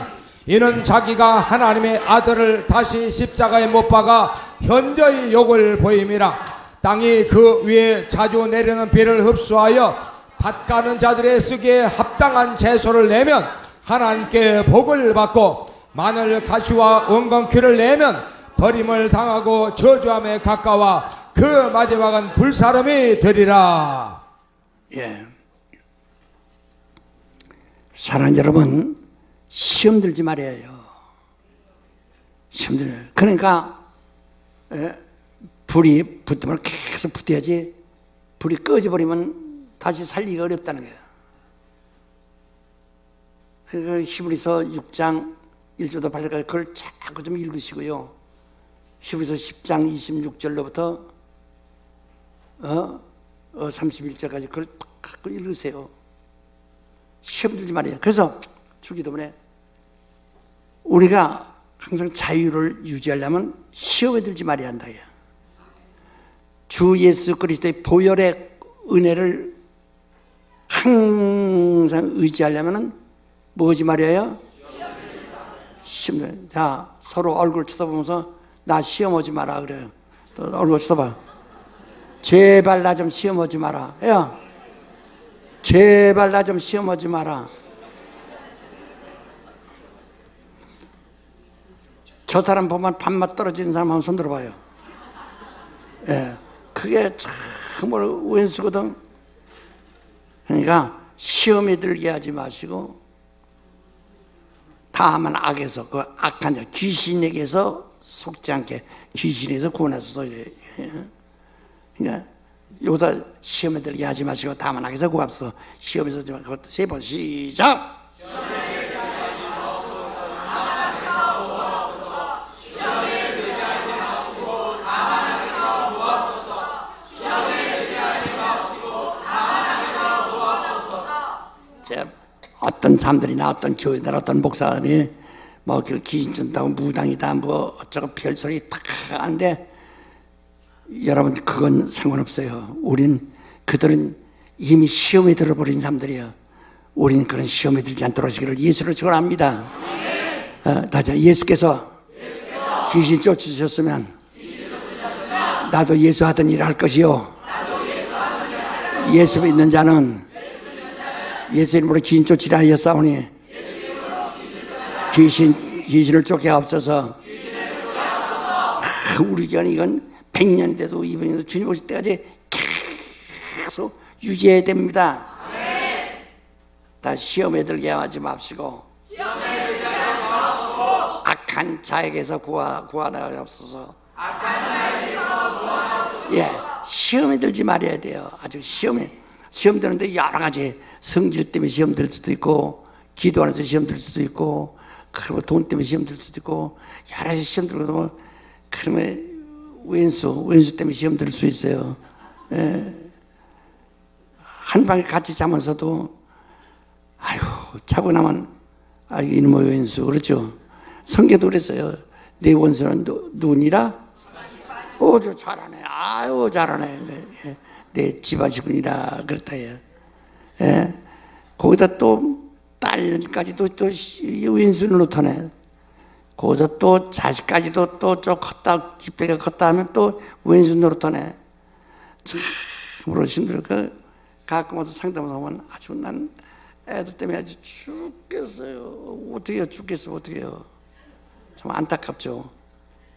이는 자기가 하나님의 아들을 다시 십자가에 못 박아 현저히 욕을 보임이라. 땅이 그 위에 자주 내리는 비를 흡수하여 밭가는 자들의 쓰기에 합당한 채소를 내면 하나님께 복을 받고 마늘 가시와 원건키를 내면 버림을 당하고 저주함에 가까워 그 마지막은 불사름이 되리라. 예. 사랑하는 여러분, 시험 들지 말아요. 시험 들어요. 그러니까 불이 붙으면 계속 붙어야지, 불이 꺼져버리면 다시 살리기가 어렵다는 거예요. 그러니까 히브리서 6장 1절부터 8절까지 그걸 자꾸 좀 읽으시고요. 히브리서 10장 26절로부터 31절까지 그걸 자꾸 읽으세요. 시험 들지 말아요. 그래서 주기도문에 우리가 항상 자유를 유지하려면 시험에 들지 말아야 한다. 주 예수 그리스도의 보혈의 은혜를 항상 의지하려면 뭐지 말이에요? 시험. 자, 서로 얼굴 쳐다보면서 나 시험 오지 마라 그래요. 또 얼굴 쳐다봐. 제발 나 좀 시험 오지 마라. 야, 제발 나 좀 시험 오지 마라. 저 사람 보면 밥맛 떨어지는 사람 한번 손 들어봐요. 예, 그게 정말 왼수거든. 그러니까 시험에 들게 하지 마시고 다만 악에서, 그 악한 자 귀신에게서 속지 않게 귀신에서 구원하소서. 그러니까 여기서 시험에 들게 하지 마시고 다만 악에서 구합소서. 시험에서 그것도 세 번 시작. 어떤 사람들이나 어떤 교회나 어떤 목사들이 뭐그 귀신 쩐다고 무당이다 뭐 어쩌고 별소리 다 하는데, 여러분 그건 상관없어요. 그들은 이미 시험에 들어버린 사람들이에요. 우리는 그런 시험에 들지 않도록 하시기를 예수로 축원합니다. 다자 예수께서 귀신 쫓으셨으면 나도 예수 하던 일을 할 것이요. 예수 믿는 자는 예수 이름으로 귀신 쫓으라 하였사오니 귀신을 쫓게하옵소서. 우리 교회는 이건 100년이 돼도 200년이 돼도 주님 오실 때까지 계속 유지해야 됩니다. 다 시험에 들게 하지 맙시고 악한 자에게서 구하옵소서. 예, 시험에 들지 말아야 돼요. 아주 시험 드는데 여러 가지 성질 때문에 시험 들 수도 있고, 기도하면서 시험 들 수도 있고, 그리고 돈 때문에 시험 들 수도 있고, 여러 가지 시험 들고, 그러면 왼수 때문에 시험 들 수 있어요. 예. 한 방에 같이 자면서도, 아유, 자고 나면, 이놈의 왼수, 그렇죠? 성경도 그랬어요. 내 원수는 누구니라? 저 잘하네. 아유, 잘하네. 내 집안식구니라 그렇다 해요. 예. 거기다 또 딸까지도 또 왼수를 놓다네. 거기다 또 자식까지도 또 좀 컸다, 집배가 컸다 하면 또 왼수 노릇하네. 참으로 힘들어. 가끔 와서 상담을 하면 아주 난 애들 때문에 아주 죽겠어요. 어떻게 죽겠어, 어떻게 해요. 참 안타깝죠.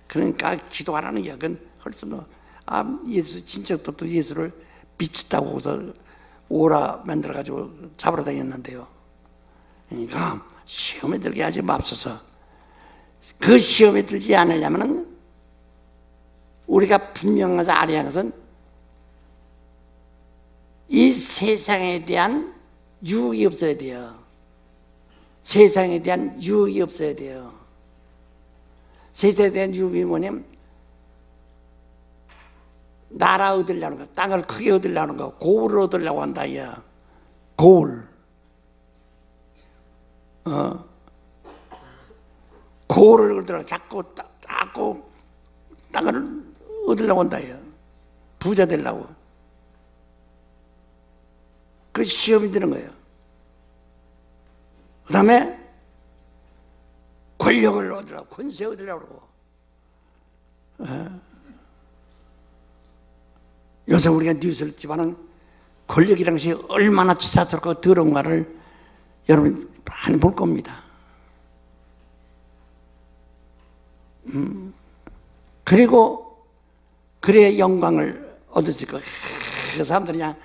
그러니까 기도하라는 게 그건 헐수는 예수 진짜 또 예수를 미쳤다고 해서 오라 만들어가지고 잡으러 다녔는데요. 그러니까 시험에 들게 하지 맙소서. 그 시험에 들지 않으려면 우리가 분명해서 알아야 하는 것은 이 세상에 대한 유혹이 없어야 돼요. 세상에 대한 유혹이 없어야 돼요. 세상에 대한 유혹이 뭐냐면 나라 얻으려는 거, 땅을 크게 얻으려는 거, 고을을 얻으려고 한다. 야, 고을. 고을을 얻으려고 자꾸 땅을 얻으려고 한다. 야, 부자 되려고. 그 시험이 드는 거예요. 그 다음에 권력을 얻으려고, 권세 얻으려고 그러고. 요새 우리가 뉴스를 듣지만은 권력이라는 것이 얼마나 치사스럽고 더러운가를 여러분 많이 볼 겁니다. 그리고 그래야 영광을 얻을 수 있고, 그 사람들이 그냥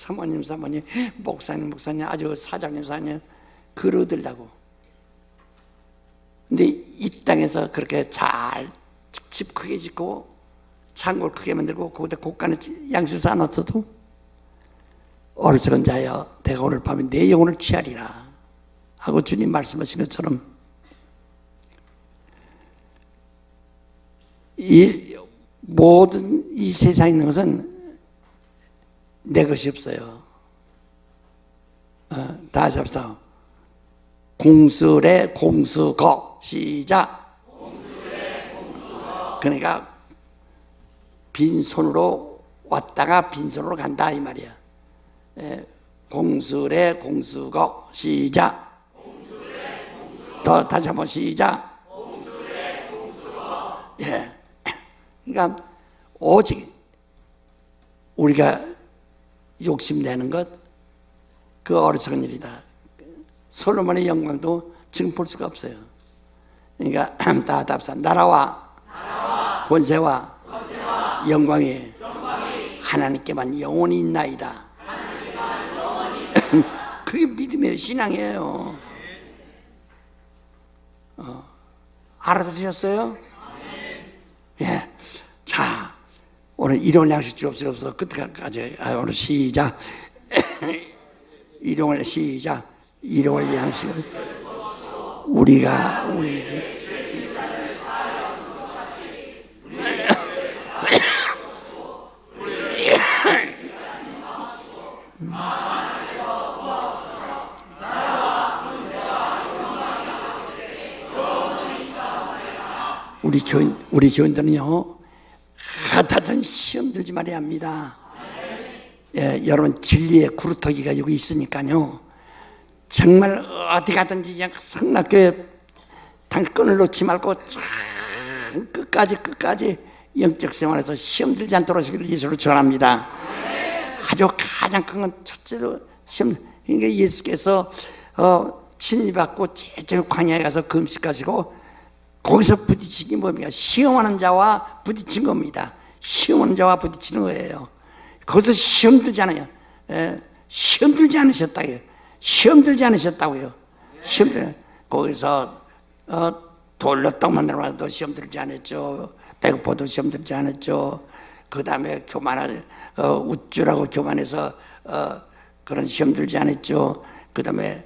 사모님 목사님 아주 사장님 그걸 얻으려고. 근데 이 땅에서 그렇게 잘 집 크게 짓고 창고를 크게 만들고 거기다 고가는 양수 쌓아놨어도 어리석은 자여 내가 오늘 밤에 내 영혼을 취하리라 하고 주님 말씀하신 것처럼 이 모든 이 세상에 있는 것은 내 것이 없어요. 다시 합시다. 공설의 공수거 시작. 그러니까 빈손으로 왔다가 빈손으로 간다 이 말이야. 공설의 공수거 시작. 더 다시 한번 시작. 예. 그러니까 오직 우리가 욕심내는 것, 그 어리석은 일이다. 솔로몬의 영광도 지금 볼 수가 없어요. 그러니까 다 답사 나라와 권세와 영광이 하나님께만 영원히 있나이다. 그게 믿음의 신앙이에요. 알아들으셨어요? 예. 자, 오늘 일용할 양식 주옵소서. 끝까지 오늘 시작. 일용할 시작. 일용할 양식을 우리가 우리에게 우리 교인들은요 같은 시험 들지 말아야 합니다. 예, 여러분 진리의 구루터기가 여기 있으니까요 정말 어디 가든지 그냥 성락교회 당끈을 놓지 말고 참 끝까지 영적 생활에서 시험 들지 않도록 하시기를 예수로 전합니다. 아주 가장 큰 건 첫째로 시험. 그러니까 예수께서 진리받고 제일 광야에 가서 금식하시고 거기서 부딪히기 뭡니까? 시험하는 자와 부딪힌 겁니다. 시험하는 자와 부딪히는 거예요. 거기서 시험 들지 않아요. 시험 들지 않으셨다고요. 시험 들지 않으셨다고요. 거기서 돌로 떡 만들어도 시험 들지 않았죠. 배고파도 시험 들지 않았죠. 그 다음에 교만을 우쭐하고 교만해서 그런 시험 들지 않았죠. 그 다음에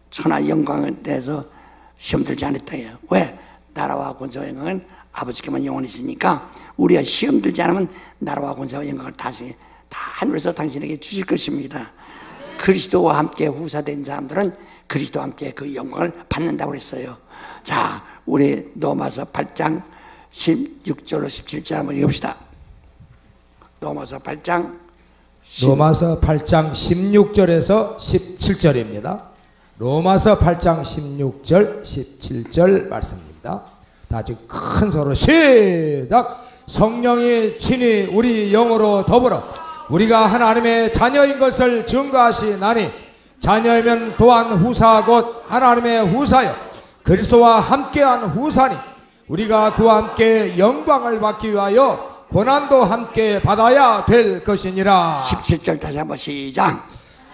천하 영광에 대해서 시험 들지 않았다고요. 왜? 나라와 권세와 영광은 아버지께만 영원히 있으니까 우리가 시험 들지 않으면 나라와 권세와 영광을 다 하늘에서 당신에게 주실 것입니다. 그리스도와 함께 후사된 사람들은 그리스도와 함께 그 영광을 받는다고 그랬어요. 자, 우리 로마서 8장 16절로 17절 한번 읽읍시다. 로마서 8장 16절에서 17절입니다. 로마서 8장 16절 17절 말씀입니다. 다 같이 큰 소리로 시작. 성령이 친히 우리 영으로 더불어 우리가 하나님의 자녀인 것을 증거하시나니 자녀이면 또한 후사 곧 하나님의 후사여 그리스도와 함께한 후사니 우리가 그와 함께 영광을 받기 위하여 고난도 함께 받아야 될 것이니라. 17절 다시 한번 시작.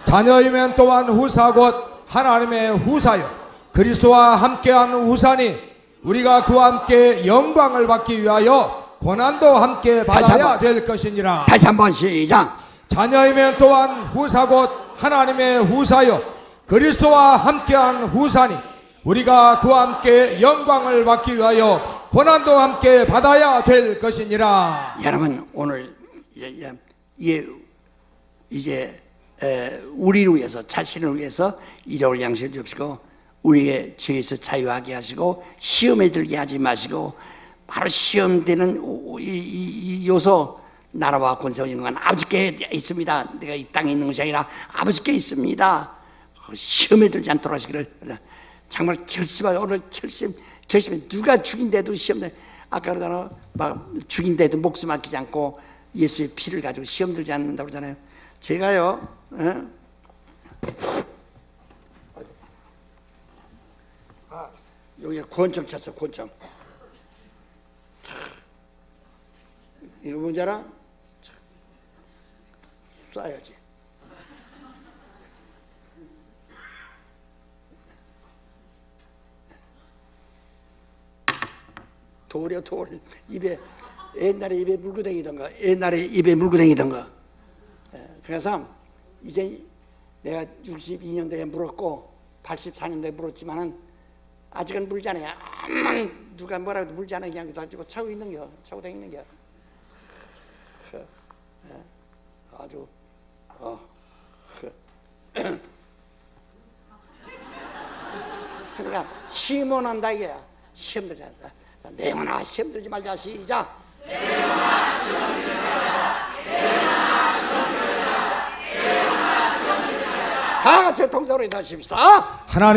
자녀이면 또한 후사 곧 하나님의 후사여 그리스도와 함께한 후사니 우리가 그와 함께 영광을 받기 위하여 고난도 함께 받아야 될 것이니라. 다시 한번 시작. 자녀이면 또한 후사 곧 하나님의 후사여 그리스도와 함께한 후사니 우리가 그와 함께 영광을 받기 위하여 고난도 함께 받아야 될 것이니라. 여러분 오늘 이제 우리를 위해서 자신을 위해서 일용할 양식을 주시고 우리의 죄에서 자유하게 하시고 시험에 들게 하지 마시고 바로 시험되는 이 요소 나라와 권세와 영광은 아버지께 있습니다. 내가 이 땅에 있는 것이 아니라 아버지께 있습니다. 시험에 들지 않도록 하시기를. 정말 결심하여 오늘 결심 누가 죽인데도 시험돼. 아까 그러잖아 막 죽인데도 목숨 아끼지 않고 예수의 피를 가지고 시험 들지 않는다고 그러잖아요. 제가요 여기 권점 쳤어. 권점 이거 뭔지 알아? 쏴야지. 돌이요 돌. 입에 옛날에 입에 물고 다니던 거. 옛날에 입에 물고 다니던 거. 그래서 이제 내가 62년도에 물었고 84년도에 물었지만은 아직은 물지 않아요. 누가 뭐라도 물지 않아 그냥 가지고 차고 있는 겨. 차고 다니는 겨. 아주 그러니까 시험한다 이게 시험 들지 않다. 내모나 시험 들지 말자. 시작. 내모나 시험 들지 말자. 내모나 시험 들지 말자. 내모나 시험 들지 말자. 다 같이 동서로 인사하십시다. 하나님